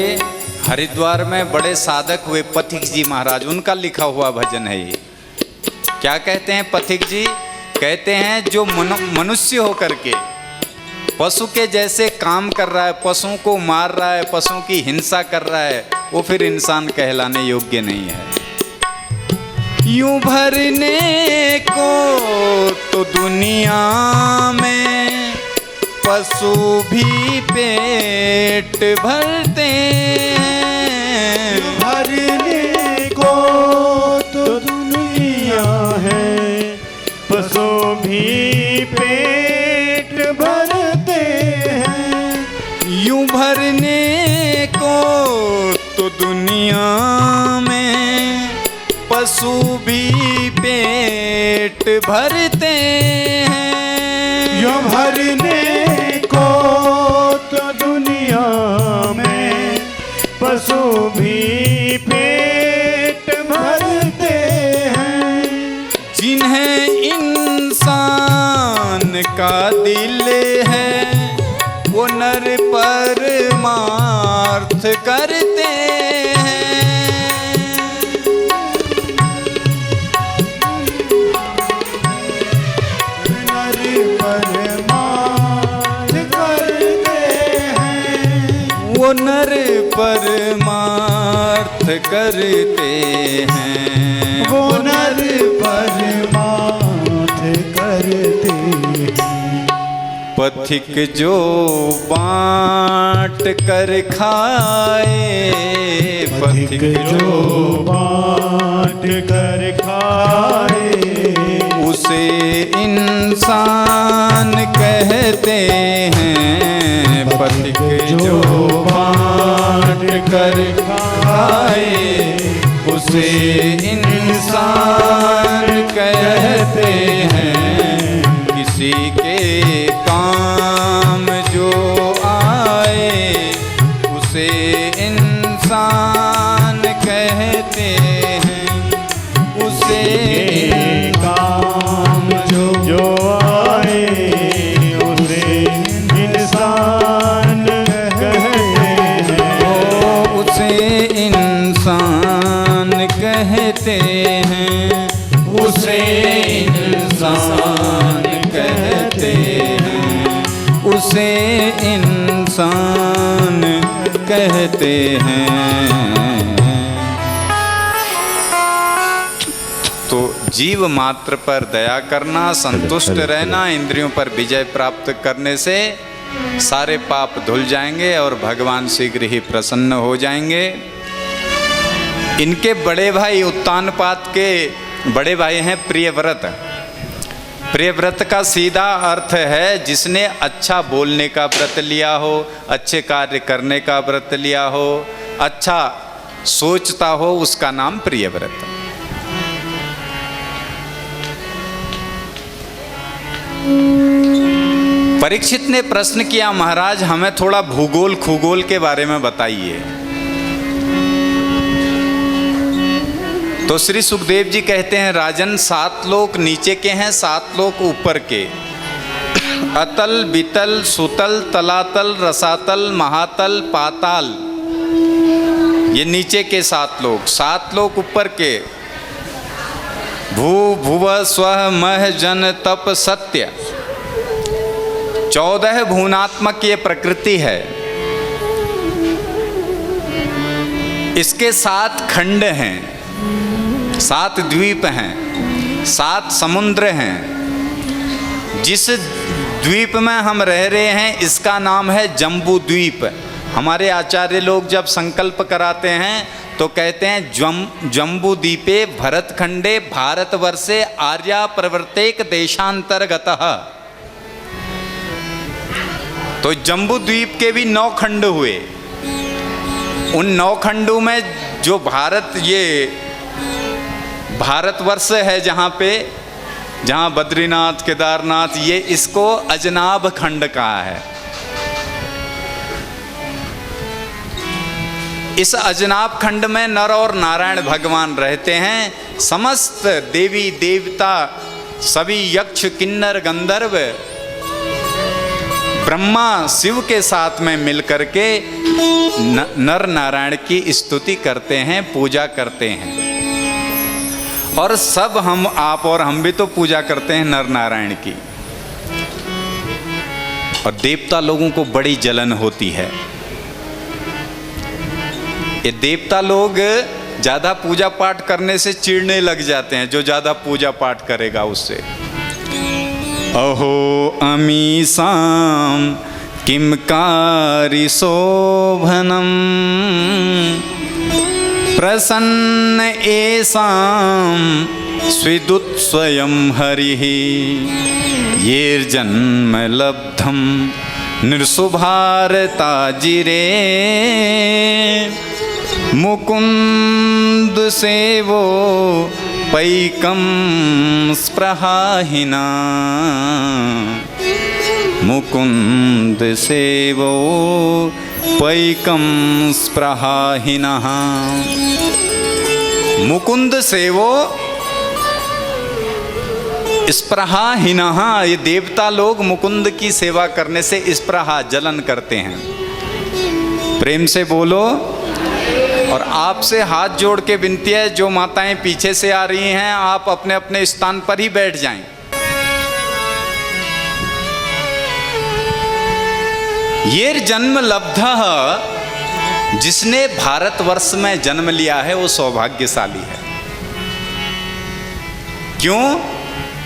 हरिद्वार में बड़े साधक हुए पथिक जी महाराज, उनका लिखा हुआ भजन है ये। क्या कहते हैं पथिक जी? कहते हैं जो मनुष्य होकर के पशु के जैसे काम कर रहा है, पशुओं को मार रहा है, पशुओं की हिंसा कर रहा है, वो फिर इंसान कहलाने योग्य नहीं है। यूं भरने को तो दुनिया में पशु भी पेट भरते हैं। भरने को तो दुनिया है, पशु भी पेट भरते हैं। यूं भरने को तो दुनिया में पशु भी पेट भरते हैं। यूं भरने को तो दुनिया में पशु भी पेट भरते हैं। जिन्हें इंसान का दिल है, वो नर परमार्थ करते हैं। नर परमार्थ करते हैं। वो नर परमार्थ करते हैं। वो नर परमार्थ करते हैं। पथिक जो बांट कर खाए, पथिक जो बांट कर खाए, उसे इंसान कहते हैं। पथिक जो बांट कर खाए, उसे इंसान कहते हैं। किसी के काम जो आए, उसे इंसान कहते हैं। उसे काम जो आए, उसे इंसान कहते हैं। उसे इंसान उसे इंसान कहते हैं। तो जीव मात्र पर दया करना, संतुष्ट रहना, इंद्रियों पर विजय प्राप्त करने से सारे पाप धुल जाएंगे और भगवान शीघ्र ही प्रसन्न हो जाएंगे। इनके बड़े भाई उत्तानपाद के बड़े भाई हैं प्रियव्रत। प्रियव्रत का सीधा अर्थ है जिसने अच्छा बोलने का व्रत लिया हो, अच्छे कार्य करने का व्रत लिया हो, अच्छा सोचता हो, उसका नाम प्रियव्रत। परीक्षित ने प्रश्न किया, महाराज हमें थोड़ा भूगोल खगोल के बारे में बताइए। तो श्री सुखदेव जी कहते हैं, राजन 7 लोक नीचे के हैं, 7 लोक ऊपर के। अतल, बितल, सुतल, तलातल, रसातल, महातल, पाताल, ये नीचे के 7 लोक। 7 लोक ऊपर के भू, भुव, स्वः, मह, जन, तप, सत्य। 14 भुवनात्मक ये प्रकृति है। इसके 7 खंड हैं, 7 द्वीप हैं, 7 समुद्र हैं। जिस द्वीप में हम रह रहे हैं इसका नाम है जम्बू द्वीप। हमारे आचार्य लोग जब संकल्प कराते हैं तो कहते हैं जम्बू द्वीपे भरतखंडे भारतवर्षे आर्या प्रवर्तेक देशांतर्गतः। तो जम्बू द्वीप के भी 9 खंड हुए। उन 9 खंडों में जो ये भारतवर्ष है, जहाँ बद्रीनाथ, केदारनाथ, ये इसको अजनाब खंड कहा है। इस अजनाब खंड में नर और नारायण भगवान रहते हैं। समस्त देवी देवता, सभी यक्ष, किन्नर, गंधर्व, ब्रह्मा शिव के साथ में मिलकर के नर नारायण की स्तुति करते हैं, पूजा करते हैं। और सब हम, आप और हम भी तो पूजा करते हैं नर नारायण की। और देवता लोगों को बड़ी जलन होती है। ये देवता लोग ज्यादा पूजा पाठ करने से चिढ़ने लग जाते हैं, जो ज्यादा पूजा पाठ करेगा उससे। अहो अमीसां किम कारी शोभनम प्रसन्न एसां स्विदुत स्वयं हरिः येर्जन्म लब्धं नृसुभारताजिरे मुकुंद सेवो पैकं स्पृहाहिना। मुकुंद सेवो पैकं स्पृहाहिनः। मुकुंद सेवो स्पृहाहीनः। ये देवता लोग मुकुंद की सेवा करने से स्पृहा, जलन करते हैं। प्रेम से बोलो। और आपसे हाथ जोड़ के विनती है, जो माताएं पीछे से आ रही हैं, आप अपने अपने स्थान पर ही बैठ जाएं। ये जन्म लब्धः, जिसने भारतवर्ष में जन्म लिया है वो सौभाग्यशाली है। क्यों?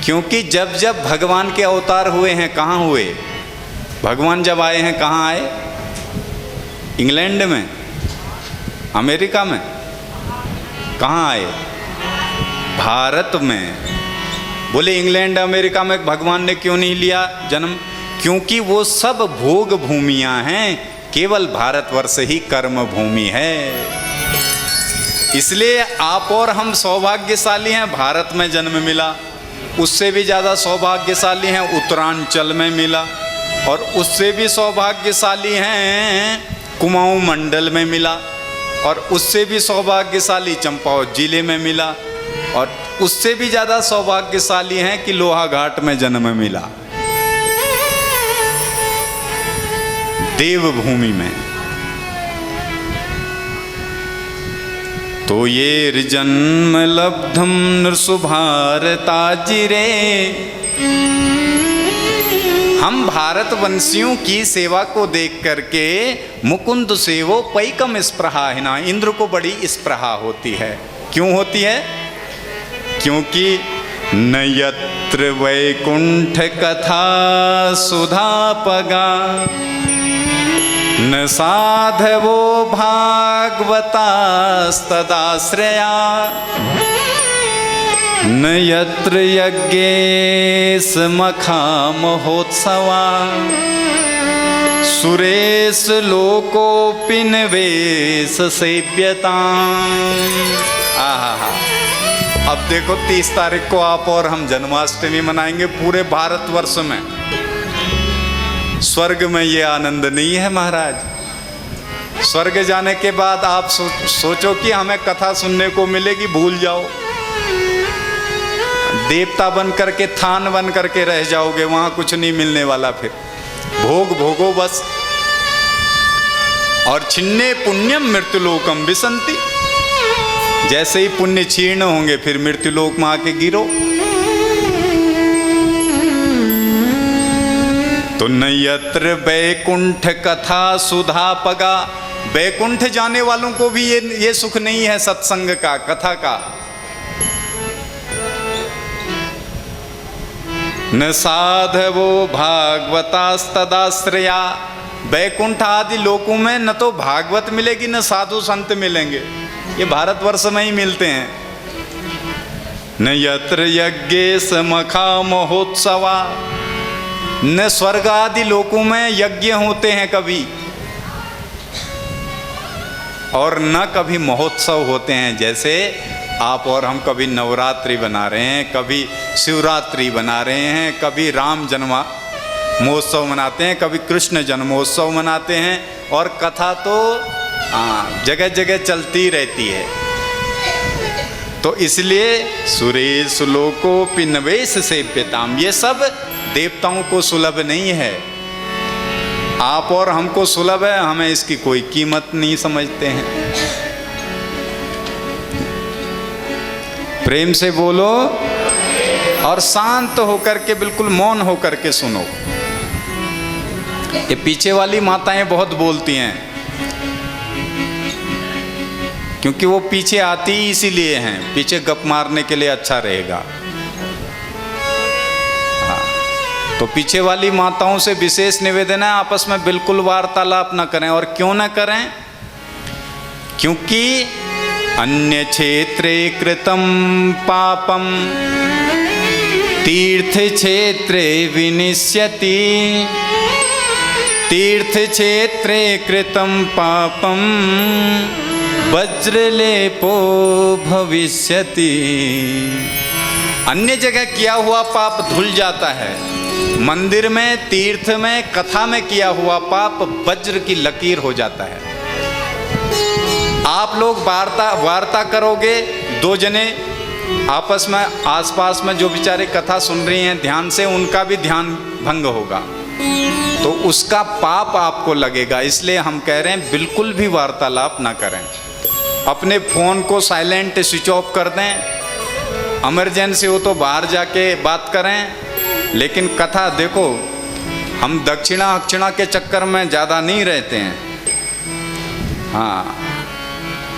क्योंकि जब जब भगवान के अवतार हुए हैं, कहाँ हुए? भगवान जब आए हैं कहाँ आए? इंग्लैंड में, अमेरिका में? कहाँ आए? भारत में। बोले इंग्लैंड अमेरिका में भगवान ने क्यों नहीं लिया जन्म? क्योंकि वो सब भोग भूमियां हैं, केवल भारतवर्ष ही कर्म भूमि है। इसलिए आप और हम सौभाग्यशाली हैं, भारत में जन्म मिला। उससे भी ज़्यादा सौभाग्यशाली हैं उत्तरांचल में मिला, और उससे भी सौभाग्यशाली हैं कुमाऊं मंडल में मिला, और उससे भी सौभाग्यशाली चंपावत जिले में मिला, और उससे भी ज़्यादा सौभाग्यशाली हैं कि लोहाघाट में जन्म मिला, देवभूमि में। तो ये जन्म लब्धम नृसुभारताजिरे। हम भारतवंशियों की सेवा को देख करके मुकुंद सेवो पैकम स्पृहा, इंद्र को बड़ी स्पृहा होती है। क्यों होती है? क्योंकि न यत्र वैकुंठ कथा सुधापगा न साधवो भागवतास्तदाश्रया न यत्र यज्ञेश मखा महोत्सवा सुरेश लोकोपि निवेश सेव्यता। आहा, अब देखो 30 तारीख को आप और हम जन्माष्टमी मनाएंगे पूरे भारतवर्ष में। स्वर्ग में ये आनंद नहीं है महाराज। स्वर्ग जाने के बाद आप सोचो कि हमें कथा सुनने को मिलेगी, भूल जाओ। देवता बन करके, थान बन करके रह जाओगे, वहां कुछ नहीं मिलने वाला। फिर भोग भोगो बस। और छिन्ने पुण्यम मृत्युलोकम विसंति, जैसे ही पुण्य क्षीर्ण होंगे फिर मृत्युलोक में आके गिरो। तो न यत्र वैकुंठ कथा सुधापगा, वैकुंठ जाने वालों को भी ये सुख नहीं है सत्संग का, कथा का। न साधवो भागवतास्तदाश्रया, वैकुंठ आदि लोकों में न तो भागवत मिलेगी न साधु संत मिलेंगे, ये भारतवर्ष में ही मिलते हैं। न यत्र यज्ञेश मखा महोत्सवा, न स्वर्ग आदि लोकों में यज्ञ होते हैं कभी, और न कभी महोत्सव होते हैं। जैसे आप और हम कभी नवरात्रि बना रहे हैं, कभी शिवरात्रि बना रहे हैं, कभी राम जन्मा महोत्सव मनाते हैं, कभी कृष्ण जन्मोत्सव मनाते हैं, और कथा तो जगह जगह चलती रहती है। तो इसलिए सुरेश लोकोपि निवेश सेव्यताम, ये सब देवताओं को सुलभ नहीं है। आप और हमको सुलभ है, हमें इसकी कोई कीमत नहीं समझते हैं। प्रेम से बोलो और शांत होकर के, बिल्कुल मौन होकर के सुनो। ये पीछे वाली माताएं बहुत बोलती हैं, क्योंकि वो पीछे आती ही इसीलिए हैं, पीछे गप मारने के लिए अच्छा रहेगा। तो पीछे वाली माताओं से विशेष निवेदन है, आपस में बिल्कुल वार्तालाप न करें। और क्यों न करें? क्योंकि अन्य क्षेत्रे कृतं पापम तीर्थ क्षेत्रे विनिश्यति, तीर्थ क्षेत्रे कृतं पापम वज्रलेपो भविष्यति। अन्य जगह किया हुआ पाप धुल जाता है, मंदिर में, तीर्थ में, कथा में किया हुआ पाप वज्र की लकीर हो जाता है। आप लोग वार्ता करोगे, दो जने आपस में, आसपास में जो बेचारे कथा सुन रही हैं ध्यान से, उनका भी ध्यान भंग होगा, तो उसका पाप आपको लगेगा। इसलिए हम कह रहे हैं बिल्कुल भी वार्तालाप ना करें, अपने फोन को साइलेंट स्विच ऑफ कर दें, इमरजेंसी हो तो बाहर जाके बात करें। लेकिन कथा देखो, हम दक्षिणा के चक्कर में ज़्यादा नहीं रहते हैं। हाँ,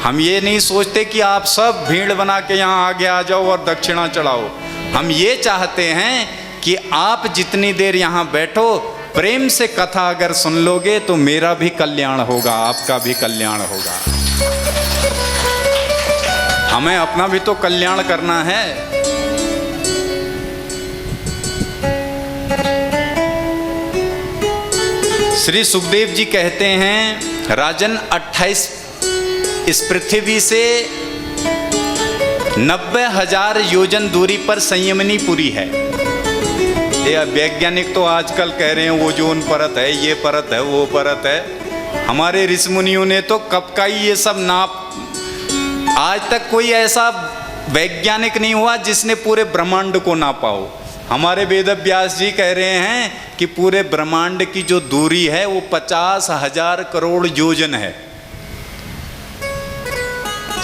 हम ये नहीं सोचते कि आप सब भीड़ बना के यहाँ आगे आ जाओ और दक्षिणा चढ़ाओ। हम ये चाहते हैं कि आप जितनी देर यहाँ बैठो, प्रेम से कथा अगर सुन लोगे तो मेरा भी कल्याण होगा, आपका भी कल्याण होगा। हमें अपना भी तो कल्याण करना है। श्री सुखदेव जी कहते हैं, राजन 28 इस पृथ्वी से 90,000 योजन दूरी पर संयमनीपुरी है। ये वैज्ञानिक तो आजकल कह रहे हैं वो ओजोन परत है, ये परत है, वो परत है। हमारे ऋषि मुनियों ने तो कब का ही ये सब नाप, आज तक कोई ऐसा वैज्ञानिक नहीं हुआ जिसने पूरे ब्रह्मांड को नापा हो। हमारे वेद व्यास जी कह रहे हैं कि पूरे ब्रह्मांड की जो दूरी है वो 50,000 करोड़ योजन है।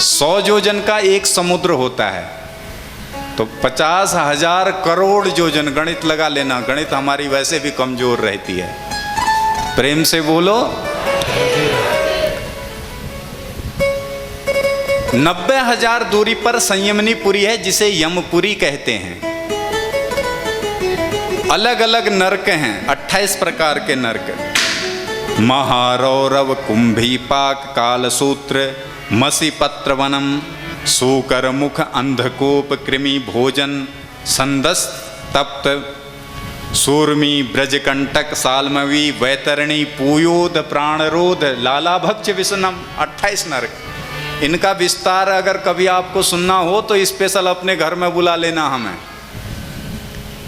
100 योजन का एक समुद्र होता है। तो 50,000 करोड़ योजन, गणित लगा लेना, गणित हमारी वैसे भी कमजोर रहती है। प्रेम से बोलो। 90,000 दूरी पर संयमनीपुरी है, जिसे यमपुरी कहते हैं। अलग अलग नरक हैं, 28 प्रकार के नरक। महारौरव, कुंभीपाक, कालसूत्र, मसीपत्र वनम, सूकर मुख, अंधकूप, कृमि भोजन, संदस तप्त, सूर्मी, ब्रजकंटक, सालमवी, वैतरणी, पूयोद, प्राणरोध, लालाभक्ष, विषनम, 28 नरक। इनका विस्तार अगर कभी आपको सुनना हो तो स्पेशल अपने घर में बुला लेना हमें।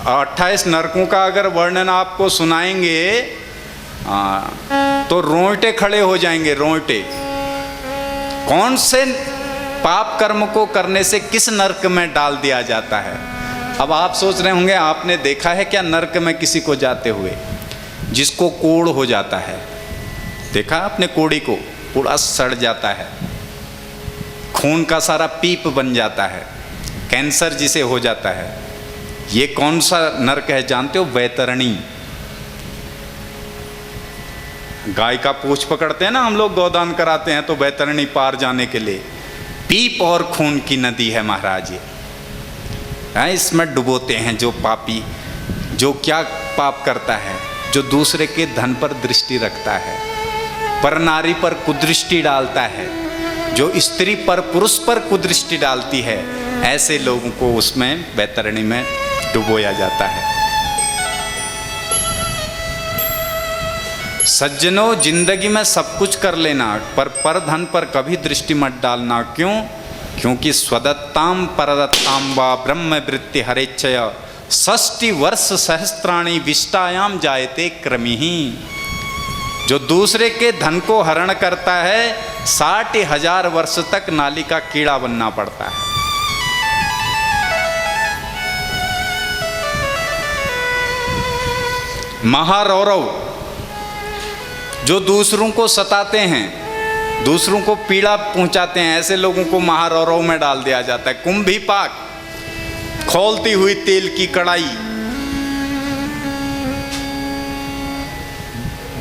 28 नरकों का अगर वर्णन आपको सुनाएंगे तो रोंगटे खड़े हो जाएंगे, रोंगटे। कौन से पाप कर्म को करने से किस नरक में डाल दिया जाता है। अब आप सोच रहे होंगे, आपने देखा है क्या नरक में किसी को जाते हुए? जिसको कोढ़ हो जाता है, देखा आपने कोढ़ी को, पूरा सड़ जाता है, खून का सारा पीप बन जाता है, कैंसर जिसे हो जाता है। ये कौन सा नरक है जानते हो? वैतरणी। गाय का पूंछ पकड़ते हैं ना हम लोग, गोदान कराते हैं तो वैतरणी पार जाने के लिए पीप और खून की नदी है महाराज। ये इसमें डुबोते हैं जो पापी, जो क्या पाप करता है, जो दूसरे के धन पर दृष्टि रखता है, पर नारी पर कुदृष्टि डालता है, जो स्त्री पर पुरुष पर कुदृष्टि डालती है, ऐसे लोगों को उसमें वैतरणी में डुबोया जाता है। सज्जनों, जिंदगी में सब कुछ कर लेना, पर धन पर कभी दृष्टि मत डालना। क्यों? क्योंकि स्वदत्ताम परदत्ताम वा ब्रह्म वृत्ति हरेच्छय 60 वर्ष सहस्त्राणी विष्टायाम जायते क्रमिही। जो दूसरे के धन को हरण करता है 60,000 वर्ष तक नाली का कीड़ा बनना पड़ता है। महारौरव, जो दूसरों को सताते हैं, दूसरों को पीड़ा पहुंचाते हैं, ऐसे लोगों को महारौरव में डाल दिया जाता है। कुंभीपाक, खौलती हुई तेल की कड़ाई,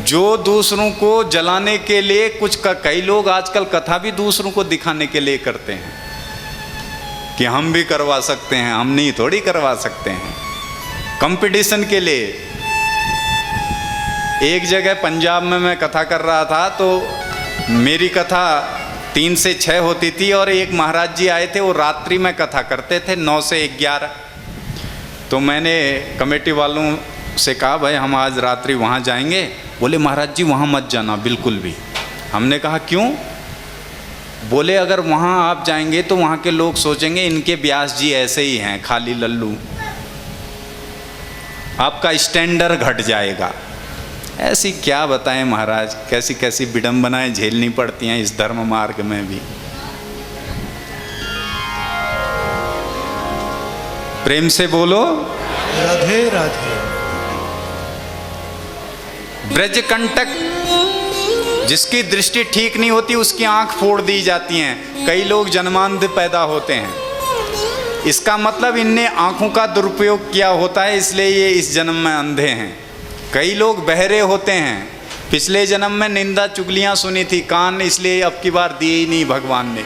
जो दूसरों को जलाने के लिए कुछ कई लोग आजकल कथा भी दूसरों को दिखाने के लिए करते हैं कि हम भी करवा सकते हैं, हम नहीं थोड़ी करवा सकते हैं, कंपटीशन के लिए। एक जगह पंजाब में मैं कथा कर रहा था, तो मेरी कथा 3 से 6 होती थी और एक महाराज जी आए थे, वो रात्रि में कथा करते थे 9 से 11। तो मैंने कमेटी वालों से कहा, भाई हम आज रात्रि वहाँ जाएंगे। बोले महाराज जी वहाँ मत जाना बिल्कुल भी। हमने कहा क्यों? बोले अगर वहाँ आप जाएंगे तो वहाँ के लोग सोचेंगे इनके व्यास जी ऐसे ही हैं, खाली लल्लू, आपका स्टैंडर्ड घट जाएगा। ऐसी क्या बताएं महाराज, कैसी कैसी विडंबनाएं झेलनी पड़ती हैं इस धर्म मार्ग में भी। प्रेम से बोलो राधे राधे। ब्रजकंटक, जिसकी दृष्टि ठीक नहीं होती उसकी आंख फोड़ दी जाती हैं। कई लोग जन्मांध पैदा होते हैं, इसका मतलब इनने आंखों का दुरुपयोग किया होता है, इसलिए ये इस जन्म में अंधे हैं। कई लोग बहरे होते हैं, पिछले जन्म में निंदा चुगलियां सुनी थी, कान इसलिए अब की बार दिए ही नहीं भगवान ने।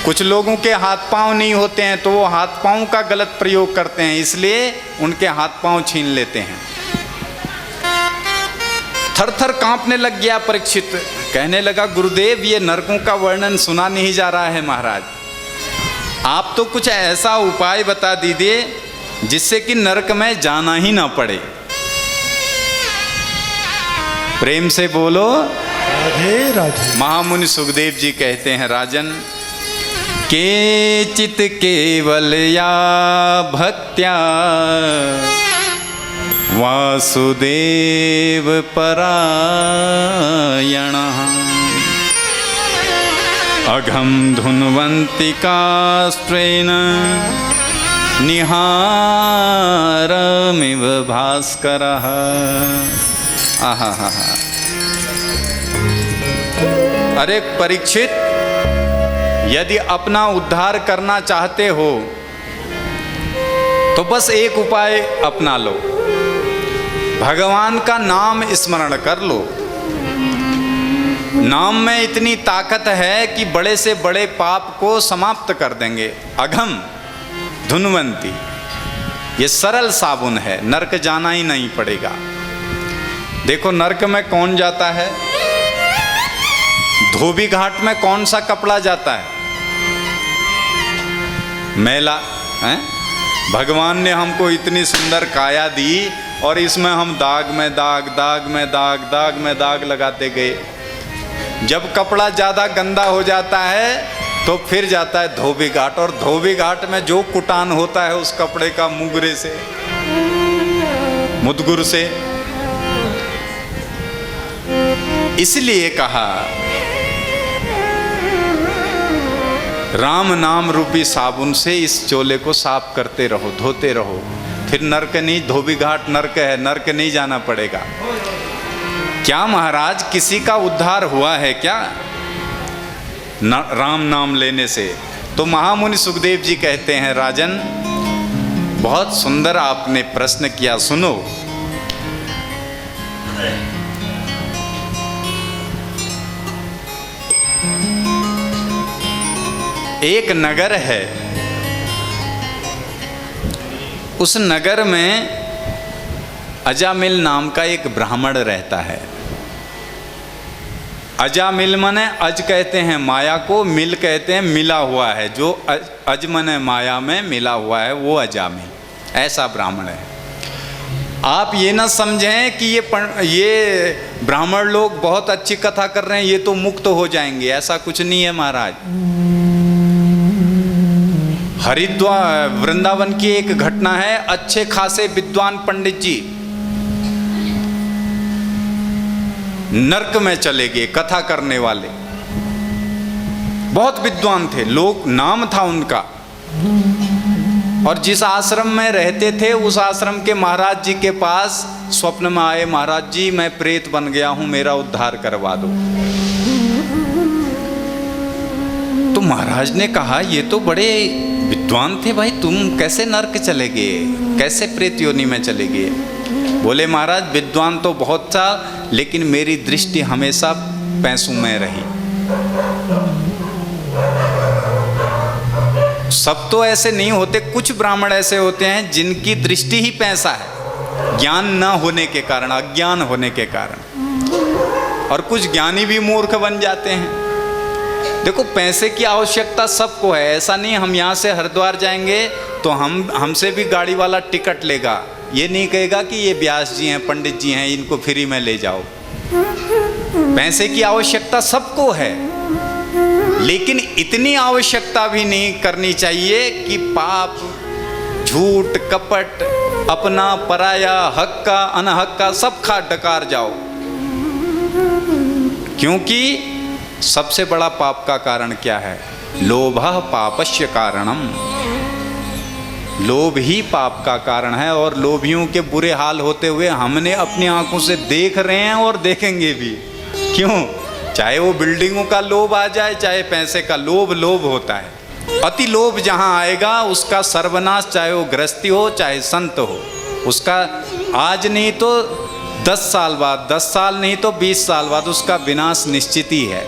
कुछ लोगों के हाथ पांव नहीं होते हैं तो वो हाथ पांव का गलत प्रयोग करते हैं, इसलिए उनके हाथ पांव छीन लेते हैं। थर थर कांपने लग गया परीक्षित, कहने लगा गुरुदेव ये नरकों का वर्णन सुना नहीं जा रहा है महाराज, आप तो कुछ ऐसा उपाय बता दीजिए जिससे कि नरक में जाना ही ना पड़े। प्रेम से बोलो राधे राधे। महामुनि सुखदेव जी कहते हैं, राजन केचित केवल या भक्त्या वासुदेव परायणः अघम धुन्वन्तिकास्त्वेन निहारमिव भास्करः। आहा। अरे परीक्षित, यदि अपना उद्धार करना चाहते हो तो बस एक उपाय अपना लो, भगवान का नाम स्मरण कर लो। नाम में इतनी ताकत है कि बड़े से बड़े पाप को समाप्त कर देंगे। अघम धुनवंती, ये सरल साबुन है, नरक जाना ही नहीं पड़ेगा। देखो नरक में कौन जाता है? धोबी घाट में कौन सा कपड़ा जाता है? मैला है। भगवान ने हमको इतनी सुंदर काया दी और इसमें हम दाग में दाग, दाग में दाग, दाग में दाग लगाते गए। जब कपड़ा ज़्यादा गंदा हो जाता है तो फिर जाता है धोबी घाट, और धोबी घाट में जो कुटान होता है उस कपड़े का मुगरे से, मुदगुर से। इसलिए कहा राम नाम रूपी साबुन से इस चोले को साफ करते रहो, धोते रहो, फिर नरक नहीं, धोबी घाट नरक है, नरक नहीं जाना पड़ेगा। क्या महाराज किसी का उद्धार हुआ है क्या राम नाम लेने से? तो महामुनि सुखदेव जी कहते हैं, राजन बहुत सुंदर आपने प्रश्न किया, सुनो। एक नगर है, उस नगर में अजामिल नाम का एक ब्राह्मण रहता है। अजामिल मने अज कहते हैं माया को, मिल कहते हैं मिला हुआ है, जो अज मने माया में मिला हुआ है वो अजामिल, ऐसा ब्राह्मण है। आप ये ना समझें कि ये ब्राह्मण लोग बहुत अच्छी कथा कर रहे हैं, ये तो मुक्त हो जाएंगे, ऐसा कुछ नहीं है महाराज। हरिद्वार वृंदावन की एक घटना है, अच्छे खासे विद्वान पंडित जी नरक में चले गए, कथा करने वाले बहुत विद्वान थे लोग, नाम था उनका। और जिस आश्रम में रहते थे उस आश्रम के महाराज जी के पास स्वप्न में आए, महाराज जी मैं प्रेत बन गया हूं, मेरा उद्धार करवा दो। तो महाराज ने कहा ये तो बड़े विद्वान थे भाई, तुम कैसे नरक चले गए, कैसे प्रेत योनि में चले गए? बोले महाराज विद्वान तो बहुत था, लेकिन मेरी दृष्टि हमेशा पैसों में रही। सब तो ऐसे नहीं होते, कुछ ब्राह्मण ऐसे होते हैं जिनकी दृष्टि ही पैसा है, ज्ञान न होने के कारण, अज्ञान होने के कारण। और कुछ ज्ञानी भी मूर्ख बन जाते हैं। देखो पैसे की आवश्यकता सबको है, ऐसा नहीं हम यहाँ से हरिद्वार जाएंगे तो हमसे भी गाड़ी वाला टिकट लेगा, ये नहीं कहेगा कि ये व्यास जी हैं, पंडित जी हैं, इनको फ्री में ले जाओ। पैसे की आवश्यकता सबको है, लेकिन इतनी आवश्यकता भी नहीं करनी चाहिए कि पाप, झूठ, कपट, अपना पराया, हक का अनहक का सब खा डकार जाओ। क्योंकि सबसे बड़ा पाप का कारण क्या है? लोभः पापस्य कारणम। लोभ ही पाप का कारण है, और लोभियों के बुरे हाल होते हुए हमने अपनी आंखों से देख रहे हैं और देखेंगे भी। क्यों? चाहे वो बिल्डिंगों का लोभ आ जाए, चाहे पैसे का लोभ, लोभ होता है। अति लोभ जहां आएगा उसका सर्वनाश, चाहे वो गृहस्थी हो चाहे संत हो, उसका आज नहीं तो 10 साल बाद, 10 साल नहीं तो 20 साल बाद उसका विनाश निश्चित ही है।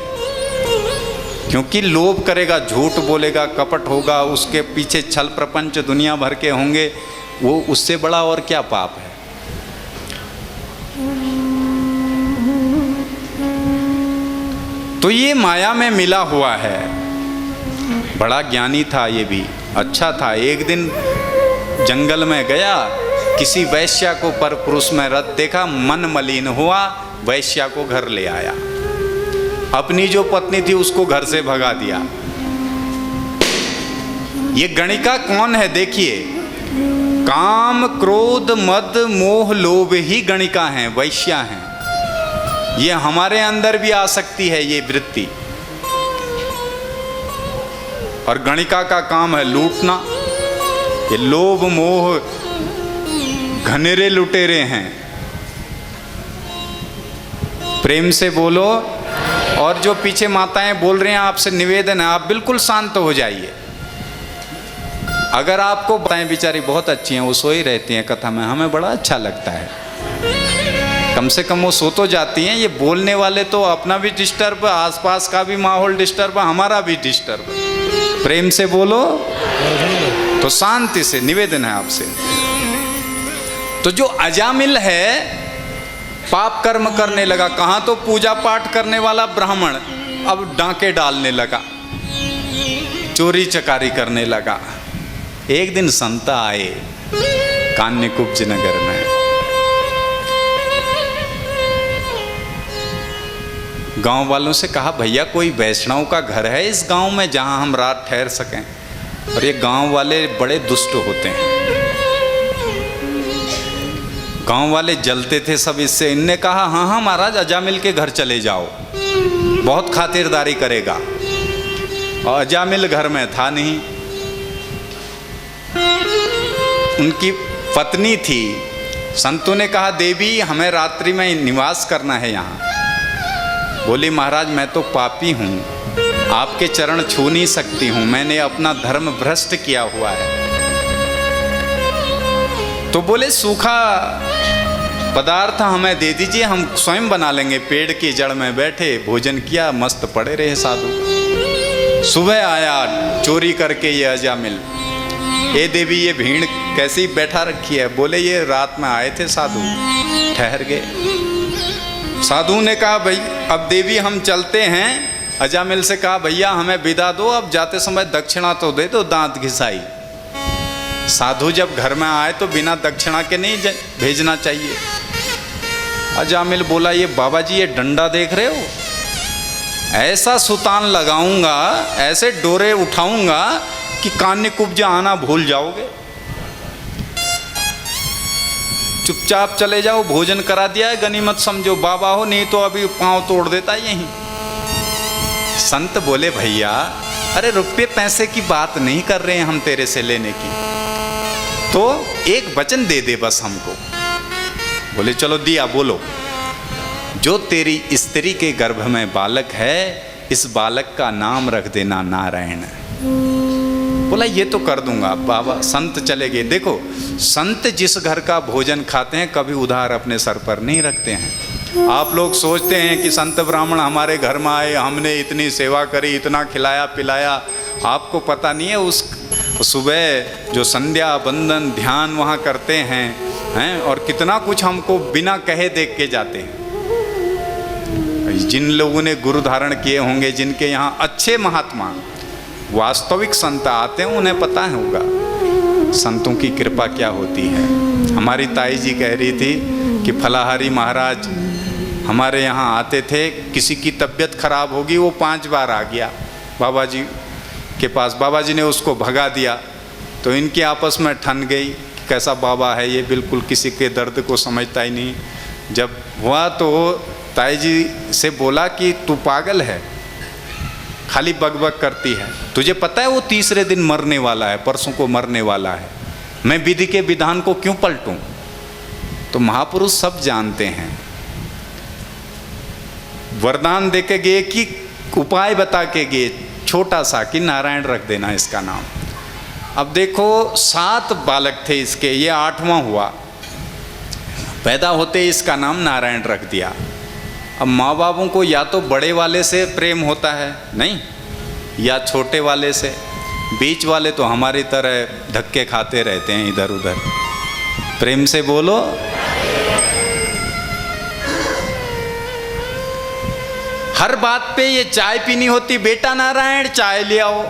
क्योंकि लोभ करेगा, झूठ बोलेगा, कपट होगा, उसके पीछे छल प्रपंच दुनिया भर के होंगे, वो उससे बड़ा और क्या पाप है? तो ये माया में मिला हुआ है। बड़ा ज्ञानी था ये भी, अच्छा था। एक दिन जंगल में गया, किसी वैश्या को पर पुरुष में रत देखा, मन मलिन हुआ, वैश्या को घर ले आया। अपनी जो पत्नी थी उसको घर से भगा दिया। ये गणिका कौन है? देखिए, काम, क्रोध, मद, मोह, लोभ ही गणिका हैं, वैश्या हैं। ये हमारे अंदर भी आ सकती है ये वृत्ति। और गणिका का काम है लूटना। ये लोभ मोह घनेरे लुटेरे हैं। प्रेम से बोलो। और जो पीछे माताएं बोल रहे हैं, आपसे निवेदन है आप बिल्कुल शांत हो जाइए। अगर आपको बताएं, बेचारी बहुत अच्छी हैं, वो सो ही रहती हैं कथा में, हमें बड़ा अच्छा लगता है। कम से कम वो सो तो जाती हैं। ये बोलने वाले तो अपना भी डिस्टर्ब, आसपास का भी माहौल डिस्टर्ब, हमारा भी डिस्टर्ब। प्रेम से बोलो तो शांति से निवेदन है आपसे। तो जो अजामिल है पाप कर्म करने लगा, कहाँ तो पूजा पाठ करने वाला ब्राह्मण अब डांके डालने लगा, चोरी चकारी करने लगा। एक दिन संत आए कान्यकुब्ज नगर में। गांव वालों से कहा, भैया कोई वैष्णव का घर है इस गांव में जहां हम रात ठहर सकें? और ये गांव वाले बड़े दुष्ट होते हैं, गांव वाले जलते थे सब इससे। इनने कहा, हाँ हाँ महाराज, अजामिल के घर चले जाओ, बहुत खातिरदारी करेगा। और अजामिल घर में था नहीं। उनकी पत्नी थी। संतों ने कहा, देवी हमें रात्रि में निवास करना है यहाँ। बोली, महाराज मैं तो पापी हूँ, आपके चरण छू नहीं सकती हूँ, मैंने अपना धर्म भ्रष्ट किया हुआ है। तो बोले, सूखा पदार्थ हमें दे दीजिए, हम स्वयं बना लेंगे। पेड़ की जड़ में बैठे भोजन किया, मस्त पड़े रहे साधु। सुबह आया चोरी करके ये अजामिल। ए देवी ये भीड़ कैसी बैठा रखी है? बोले, ये रात में आए थे साधु, ठहर गए। साधु ने कहा, भाई अब देवी हम चलते हैं। अजामिल से कहा, भैया हमें विदा दो, अब जाते समय दक्षिणा तो दे दो। दांत घिसाई। साधु जब घर में आए तो बिना दक्षिणा के नहीं भेजना चाहिए। अजामिल बोला, ये बाबा जी ये डंडा देख रहे हो, ऐसा सुतान लगाऊंगा, ऐसे डोरे उठाऊंगा कि कान्यकुब्ज आना भूल जाओगे। चुपचाप चले जाओ, भोजन करा दिया है, गनीमत समझो, बाबा हो, नहीं तो अभी पांव तोड़ देता यहीं। संत बोले, भैया अरे रुपये पैसे की बात नहीं कर रहे हैं हम तेरे से लेने की, तो एक वचन दे दे बस हमको। बोले, चलो दिया, बोलो। जो तेरी स्त्री के गर्भ में बालक है, इस बालक का नाम रख देना नारायण। बोला, ये तो कर दूंगा बाबा। संत चले गए। देखो, संत जिस घर का भोजन खाते हैं कभी उधार अपने सर पर नहीं रखते हैं। आप लोग सोचते हैं कि संत ब्राह्मण हमारे घर में आए, हमने इतनी सेवा करी, इतना खिलाया पिलाया। आपको पता नहीं है उस सुबह जो संध्या बंदन ध्यान वहाँ करते हैं और कितना कुछ हमको बिना कहे देख के जाते हैं। जिन लोगों ने गुरु धारण किए होंगे, जिनके यहाँ अच्छे महात्मा वास्तविक संत आते हैं, उन्हें पता होगा संतों की कृपा क्या होती है। हमारी ताई जी कह रही थी कि फलाहारी महाराज हमारे यहाँ आते थे, किसी की तबीयत खराब होगी, वो 5 बार आ गया बाबा जी के पास। बाबा जी ने उसको भगा दिया, तो इनकी आपस में ठन गई, कैसा बाबा है ये, बिल्कुल किसी के दर्द को समझता ही नहीं। जब हुआ तो ताई जी से बोला कि तू पागल है, खाली बकबक करती है, तुझे पता है वो 3रे दिन मरने वाला है, परसों को मरने वाला है, मैं विधि के विधान को क्यों पलटूं? तो महापुरुष सब जानते हैं। वरदान दे के गए कि उपाय बता के गए छोटा सा कि नारायण रख देना इसका नाम। अब देखो 7 बालक थे इसके, ये 8वां हुआ। पैदा होते इसका नाम नारायण रख दिया। अब माँ बापों को या तो बड़े वाले से प्रेम होता है नहीं, या छोटे वाले से। बीच वाले तो हमारी तरह धक्के खाते रहते हैं इधर उधर। प्रेम से बोलो। हर बात पे ये चाय पीनी होती, बेटा नारायण चाय ले आओ।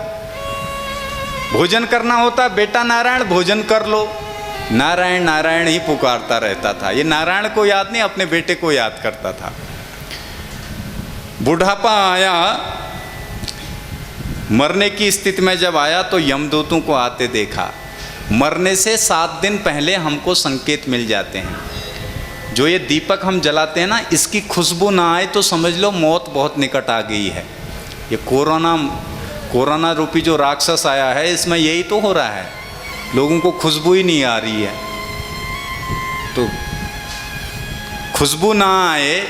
भोजन करना होता, बेटा नारायण भोजन कर लो। नारायण नारायण ही पुकारता रहता था। ये नारायण को याद नहीं, अपने बेटे को याद करता था। बुढ़ापा आया, मरने की स्थिति में जब आया तो यमदूतों को आते देखा। मरने से 7 दिन पहले हमको संकेत मिल जाते हैं। जो ये दीपक हम जलाते हैं ना, इसकी खुशबू ना आए तो समझ लो मौत बहुत निकट आ गई है। ये कोरोना रूपी जो राक्षस आया है, इसमें यही तो हो रहा है, लोगों को खुशबू ही नहीं आ रही है। तो खुशबू ना आए,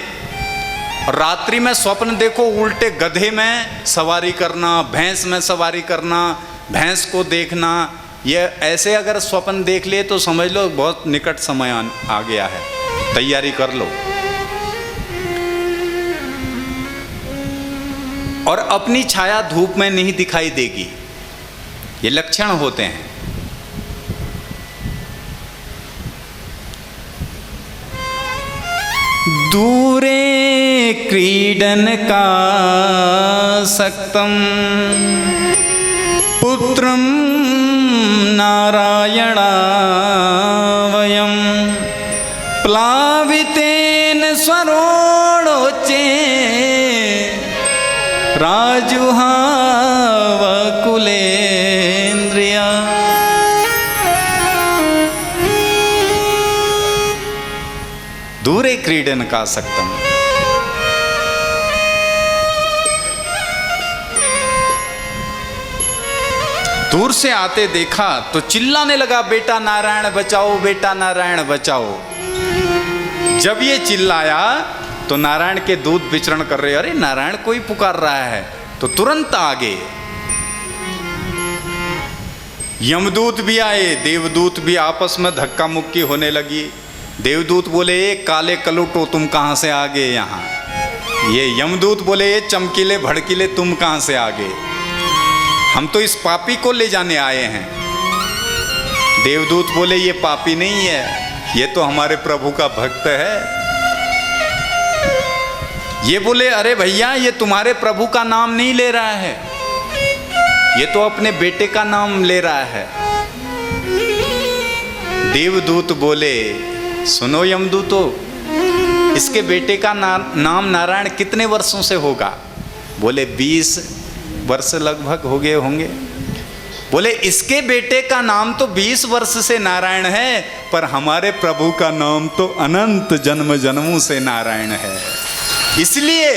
और रात्रि में स्वप्न देखो उल्टे गधे में सवारी करना, भैंस में सवारी करना, भैंस को देखना, ये ऐसे अगर स्वप्न देख ले तो समझ लो बहुत निकट समय आ गया है, तैयारी कर लो। और अपनी छाया धूप में नहीं दिखाई देगी, ये लक्षण होते हैं। दूरे क्रीडन का सक्तम पुत्रम नारायणावयं प्लावितेन स्वरोणोचे राजुहावकुलेन्द्रिया। दूरे क्रीडन का सक्तम, दूर से आते देखा तो चिल्लाने लगा, बेटा नारायण बचाओ, बेटा नारायण बचाओ। जब ये चिल्लाया तो नारायण के दूत विचरण कर रहे, अरे नारायण कोई पुकार रहा है, तो तुरंत आगे यमदूत भी आए, देवदूत भी आपस में धक्का मुक्की होने लगी। देवदूत बोले, ये काले कलुटो तुम कहां से आ गए यहाँ। ये यमदूत बोले, ये चमकीले भड़कीले तुम कहां से आ गए, हम तो इस पापी को ले जाने आए हैं। देवदूत बोले, ये पापी नहीं है, ये तो हमारे प्रभु का भक्त है। ये बोले, अरे भैया ये तुम्हारे प्रभु का नाम नहीं ले रहा है, ये तो अपने बेटे का नाम ले रहा है। देवदूत बोले, सुनो यमदूतो, इसके बेटे का नाम नारायण कितने वर्षों से होगा। बोले 20 वर्ष लगभग हो गए होंगे। बोले, इसके बेटे का नाम तो 20 वर्ष से नारायण है, पर हमारे प्रभु का नाम तो अनंत जन्म जन्मों से नारायण है। इसलिए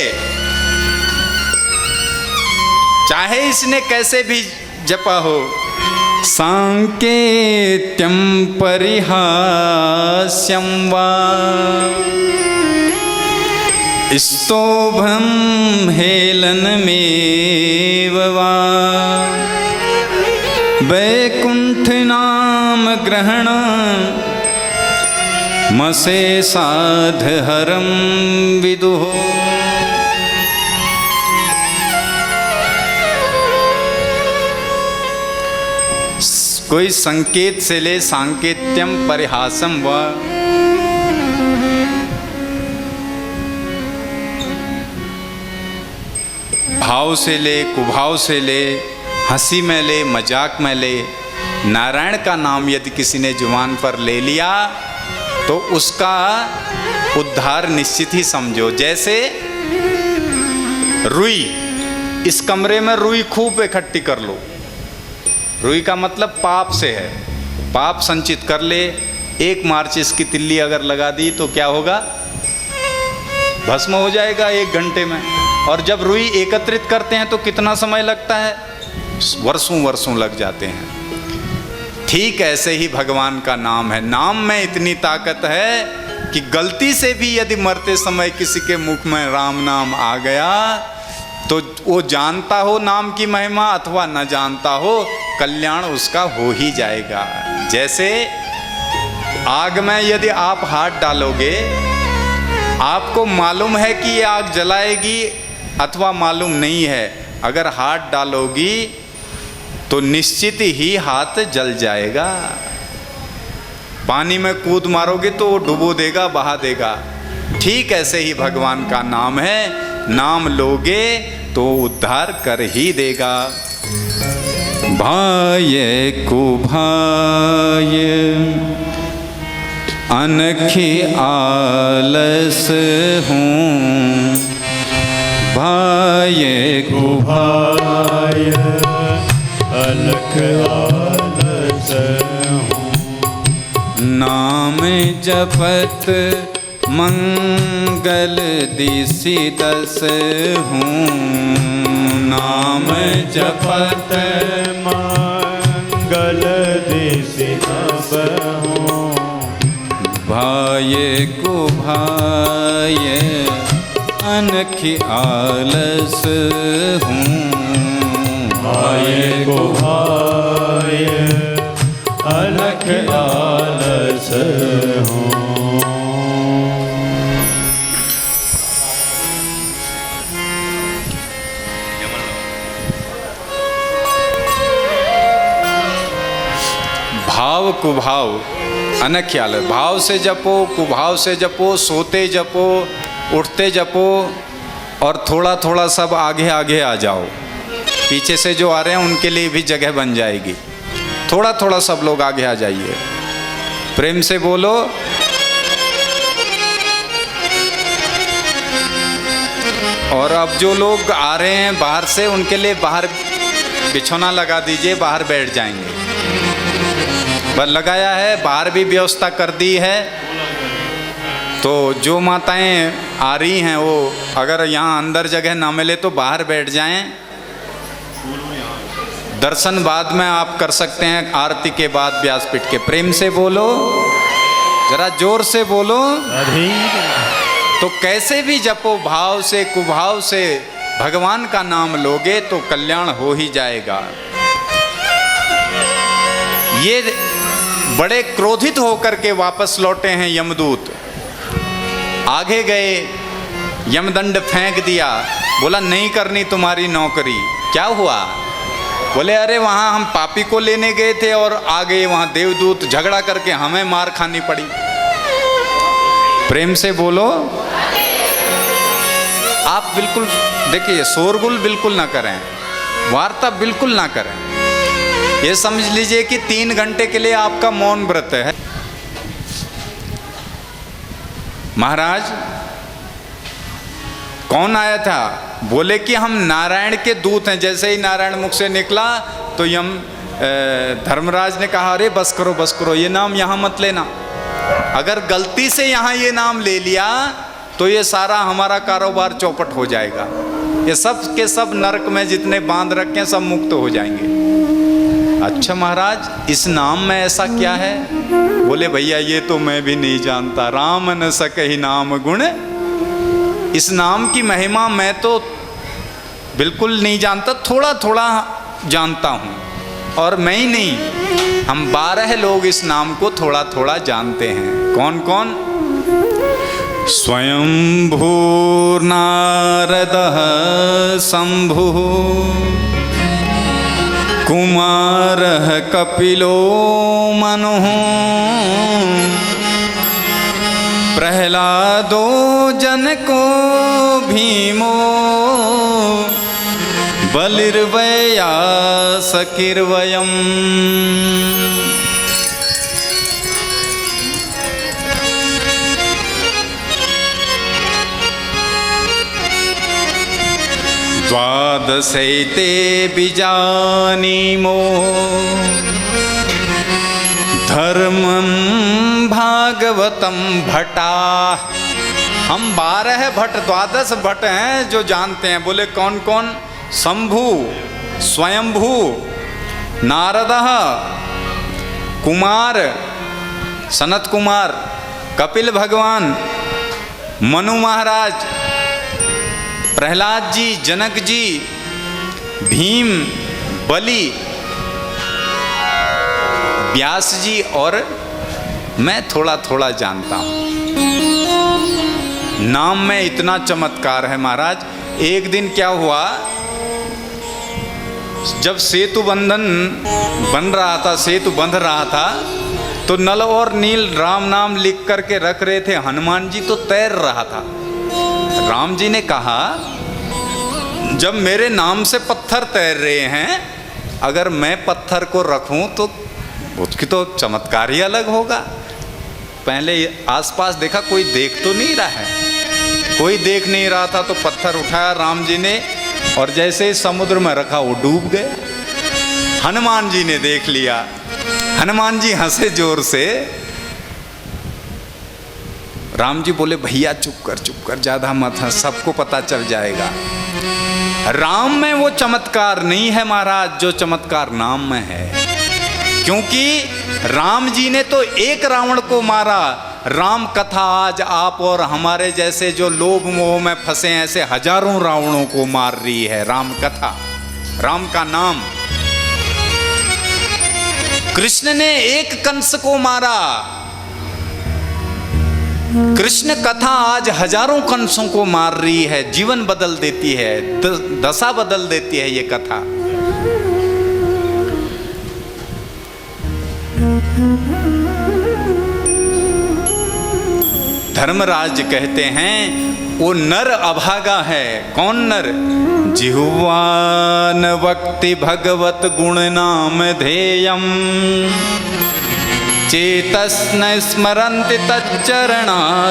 चाहे इसने कैसे भी जपा हो, सांकेत्यम परिहास्यम वा स्तोभम हेलनमेव वा वैकुंठ नाम ग्रहण मसे साधहरम विदुः। कोई संकेत से ले सांकेत्यम परिहासम व भाव से ले, कुभाव से ले, हंसी में ले, मजाक में ले, नारायण का नाम यदि किसी ने जुबान पर ले लिया तो उसका उद्धार निश्चित ही समझो। जैसे रुई, इस कमरे में रुई खूब इकट्ठी कर लो, रुई का मतलब पाप से है, पाप संचित कर ले। एक माचिस की तिल्ली अगर लगा दी तो क्या होगा, भस्म हो जाएगा 1 घंटे में। और जब रुई एकत्रित करते हैं तो कितना समय लगता है, वर्षों वर्षों लग जाते हैं। ठीक ऐसे ही भगवान का नाम है, नाम में इतनी ताकत है कि गलती से भी यदि मरते समय किसी के मुख में राम नाम आ गया तो वो जानता हो नाम की महिमा अथवा न जानता हो, कल्याण उसका हो ही जाएगा। जैसे आग में यदि आप हाथ डालोगे, आपको मालूम है कि ये आग जलाएगी अथवा मालूम नहीं है, अगर हाथ डालोगी तो निश्चित ही हाथ जल जाएगा। पानी में कूद मारोगे तो वो डुबो देगा, बहा देगा। ठीक ऐसे ही भगवान का नाम है, नाम लोगे तो उद्धार कर ही देगा। भाये कुभाय अनखी आलस हूँ, भाये कुभाय अलख आलस हूँ, नाम जपत मंगल दिसि दस हूँ, नाम जपत मंगल दिसि दस हूँ, भाये कुभाय अनखी आलस हूँ, भाये कुभाय अलख आलस हूँ। भाव कुभाव अनख्याल, भाव से जपो, कुभाव से जपो, सोते जपो, उठते जपो, और थोड़ा थोड़ा सब आगे आगे आ जाओ। पीछे से जो आ रहे हैं उनके लिए भी जगह बन जाएगी। थोड़ा थोड़ा सब लोग आगे आ जाइए, प्रेम से बोलो। और अब जो लोग आ रहे हैं बाहर से, उनके लिए बाहर बिछौना लगा दीजिए, बाहर बैठ जाएंगे। बस लगाया है, बाहर भी व्यवस्था कर दी है। तो जो माताएं आ रही हैं वो अगर यहाँ अंदर जगह ना मिले तो बाहर बैठ जाएं। दर्शन बाद में आप कर सकते हैं, आरती के बाद व्यासपीठ के। प्रेम से बोलो, जरा जोर से बोलो। तो कैसे भी जपो, भाव से कुभाव से भगवान का नाम लोगे तो कल्याण हो ही जाएगा। ये बड़े क्रोधित होकर के वापस लौटे हैं यमदूत। आगे गए, यमदंड फेंक दिया, बोला नहीं करनी तुम्हारी नौकरी। क्या हुआ? बोले अरे वहाँ हम पापी को लेने गए थे और आ गए वहाँ देवदूत, झगड़ा करके हमें मार खानी पड़ी। प्रेम से बोलो। आप बिल्कुल देखिए, शोरगुल बिल्कुल ना करें, वार्ता बिल्कुल ना करें। ये समझ लीजिए कि 3 घंटे के लिए आपका मौन व्रत है। महाराज कौन आया था? बोले कि हम नारायण के दूत हैं। जैसे ही नारायण मुख से निकला तो धर्मराज ने कहा अरे बस करो बस करो, ये नाम यहाँ मत लेना। अगर गलती से यहाँ ये नाम ले लिया तो ये सारा हमारा कारोबार चौपट हो जाएगा। ये सब के सब नरक में जितने बांध रखे हैं सब मुक्त हो जाएंगे। अच्छा महाराज, इस नाम में ऐसा क्या है? बोले भैया ये तो मैं भी नहीं जानता, राम न सकहि नाम गुण। इस नाम की महिमा मैं तो बिल्कुल नहीं जानता, थोड़ा थोड़ा जानता हूँ। और मैं ही नहीं, हम 12 लोग इस नाम को थोड़ा थोड़ा जानते हैं। कौन कौन? स्वयंभू नारदः शंभु, कुमारः कपिलो मनुः, प्रहलादो जनको भीमो, बलिर्वयासकिर्वयम्। द्वादशैते बीजानीमो, धर्मं भागवतं भटा। हम 12 भट्ट, 12 भट्ट हैं जो जानते हैं। बोले कौन कौन? शंभु, स्वयंभू, नारदः, कुमार, सनत कुमार, कपिल भगवान, मनु महाराज, प्रहलाद जी, जनक जी, भीम, बलि, व्यास जी, और मैं थोड़ा थोड़ा जानता हूँ। नाम में इतना चमत्कार है महाराज। एक दिन क्या हुआ, जब सेतु बंधन बन रहा था, सेतु बंध रहा था, तो नल और नील राम नाम लिख करके रख रहे थे। हनुमान जी तो तैर रहा था। राम जी ने कहा जब मेरे नाम से पत्थर तैर रहे हैं, अगर मैं पत्थर को रखूं तो उसकी तो चमत्कार ही अलग होगा। पहले आसपास देखा, कोई देख तो नहीं रहा है, कोई देख नहीं रहा था, तो पत्थर उठाया राम जी ने और जैसे ही समुद्र में रखा वो डूब गए। हनुमान जी ने देख लिया। हनुमान जी हंसे जोर से। राम जी बोले भैया चुप कर ज्यादा मत हंस, सबको पता चल जाएगा। राम में वो चमत्कार नहीं है महाराज जो चमत्कार नाम में है। क्योंकि राम जी ने तो एक रावण को मारा। राम कथा आज आप और हमारे जैसे जो लोभ मोह में फंसे ऐसे हजारों रावणों को मार रही है राम कथा, राम का नाम। कृष्ण ने एक कंस को मारा। कृष्ण कथा आज हजारों कंसों को मार रही है, जीवन बदल देती है, दशा बदल देती है ये कथा। धर्मराज कहते हैं वो नर अभागा है। कौन नर? जिह्वान वक्ति भगवत गुण नाम ध्येयम चेतस्न स्मरन्ति तच्चरणारविंदम।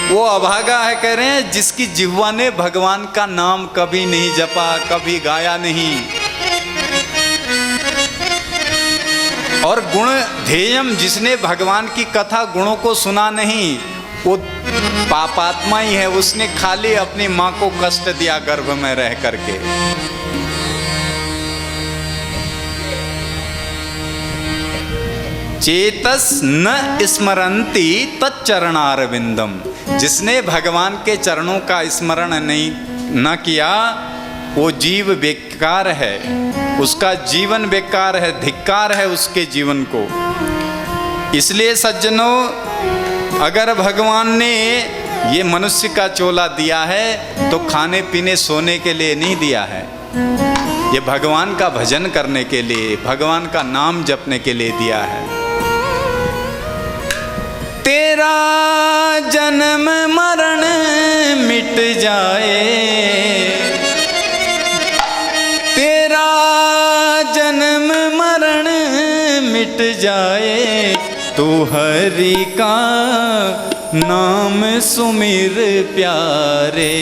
वो अभागा है, कह रहे हैं, जिसकी जिह्वा ने भगवान का नाम कभी नहीं जपा, कभी गाया नहीं। और गुण ध्येयम, जिसने भगवान की कथा गुणों को सुना नहीं, वो पापात्मा ही है। उसने खाली अपनी मां को कष्ट दिया गर्भ में रह करके। चेतस न स्मरन्ति तच्चरणारविंदम, जिसने भगवान के चरणों का स्मरण नहीं न किया, वो जीव बेकार है, उसका जीवन बेकार है, धिक्कार है उसके जीवन को। इसलिए सज्जनों, अगर भगवान ने ये मनुष्य का चोला दिया है तो खाने पीने सोने के लिए नहीं दिया है, ये भगवान का भजन करने के लिए, भगवान का नाम जपने के लिए दिया है। तेरा जन्म मरण मिट जाए, तेरा जन्म मरण मिट जाए, तू हरि का नाम सुमिर प्यारे,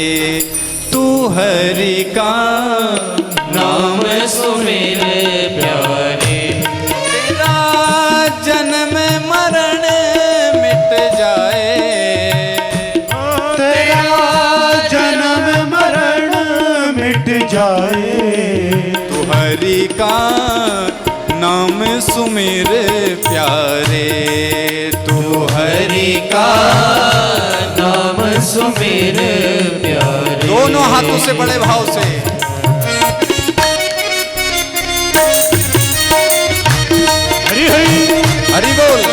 तू हरि का नाम सुमिर प्यारे। तेरा जन्म मरण मिट जाए, तेरा जन्म मरण मिट जाए, तू हरि का नाम सुमिर प्यारे, तू हरि का नाम सुमिर प्यारे। दोनों हाथों से बड़े भाव से हरि हरि हरि बोल।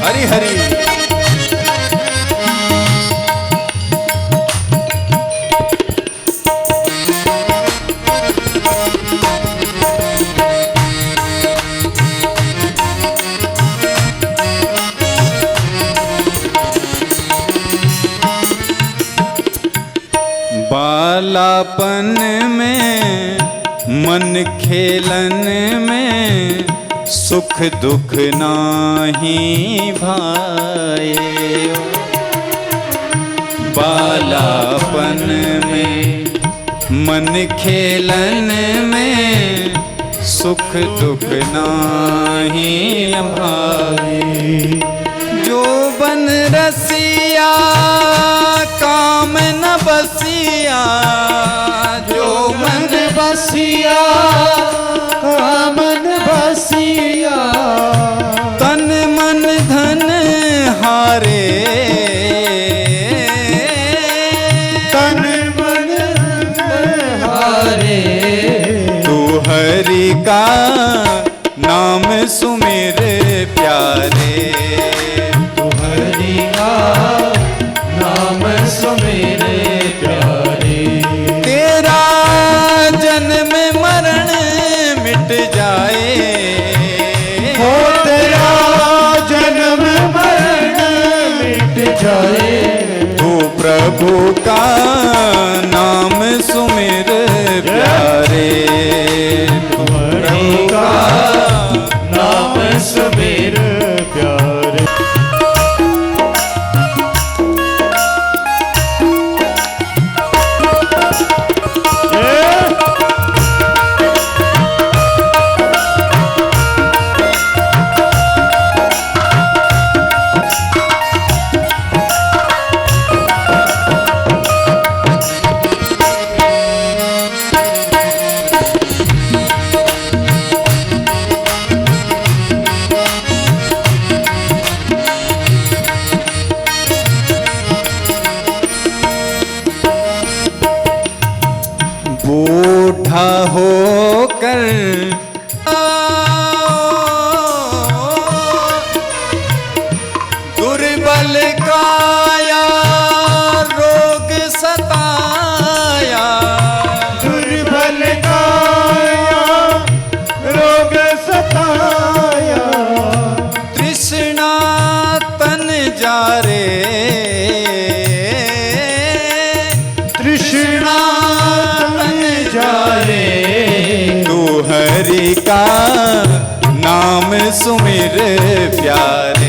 हरि हरि। बालापन में मन खेलन में सुख दुख नाही भाए, बालापन में मन खेलन में सुख दुख नाही भाए। जो बन रसिया काम न बसिया, जो मन बसिया कामन बसिया, तन मन धन हारे, तन मन हारे। तू हरि का नाम सुमिर प्यारे, तू हरि का नाम सुमिर प्यारे। तेरा जन्म मरण मिट जाए, हो तेरा जन्म मरण मिट जाए, तू प्रभु का नाम सुमिर प्यारे, तू हरि का नाम सुमिर प्यारे। बूढ़ा होकर दुर्बल काया रोग सताया, दुर्बल काया रोग सताया, तृष्णा तन जारे, तृष्णा तन जारे, तू हरि का नाम सुमिर प्यारे।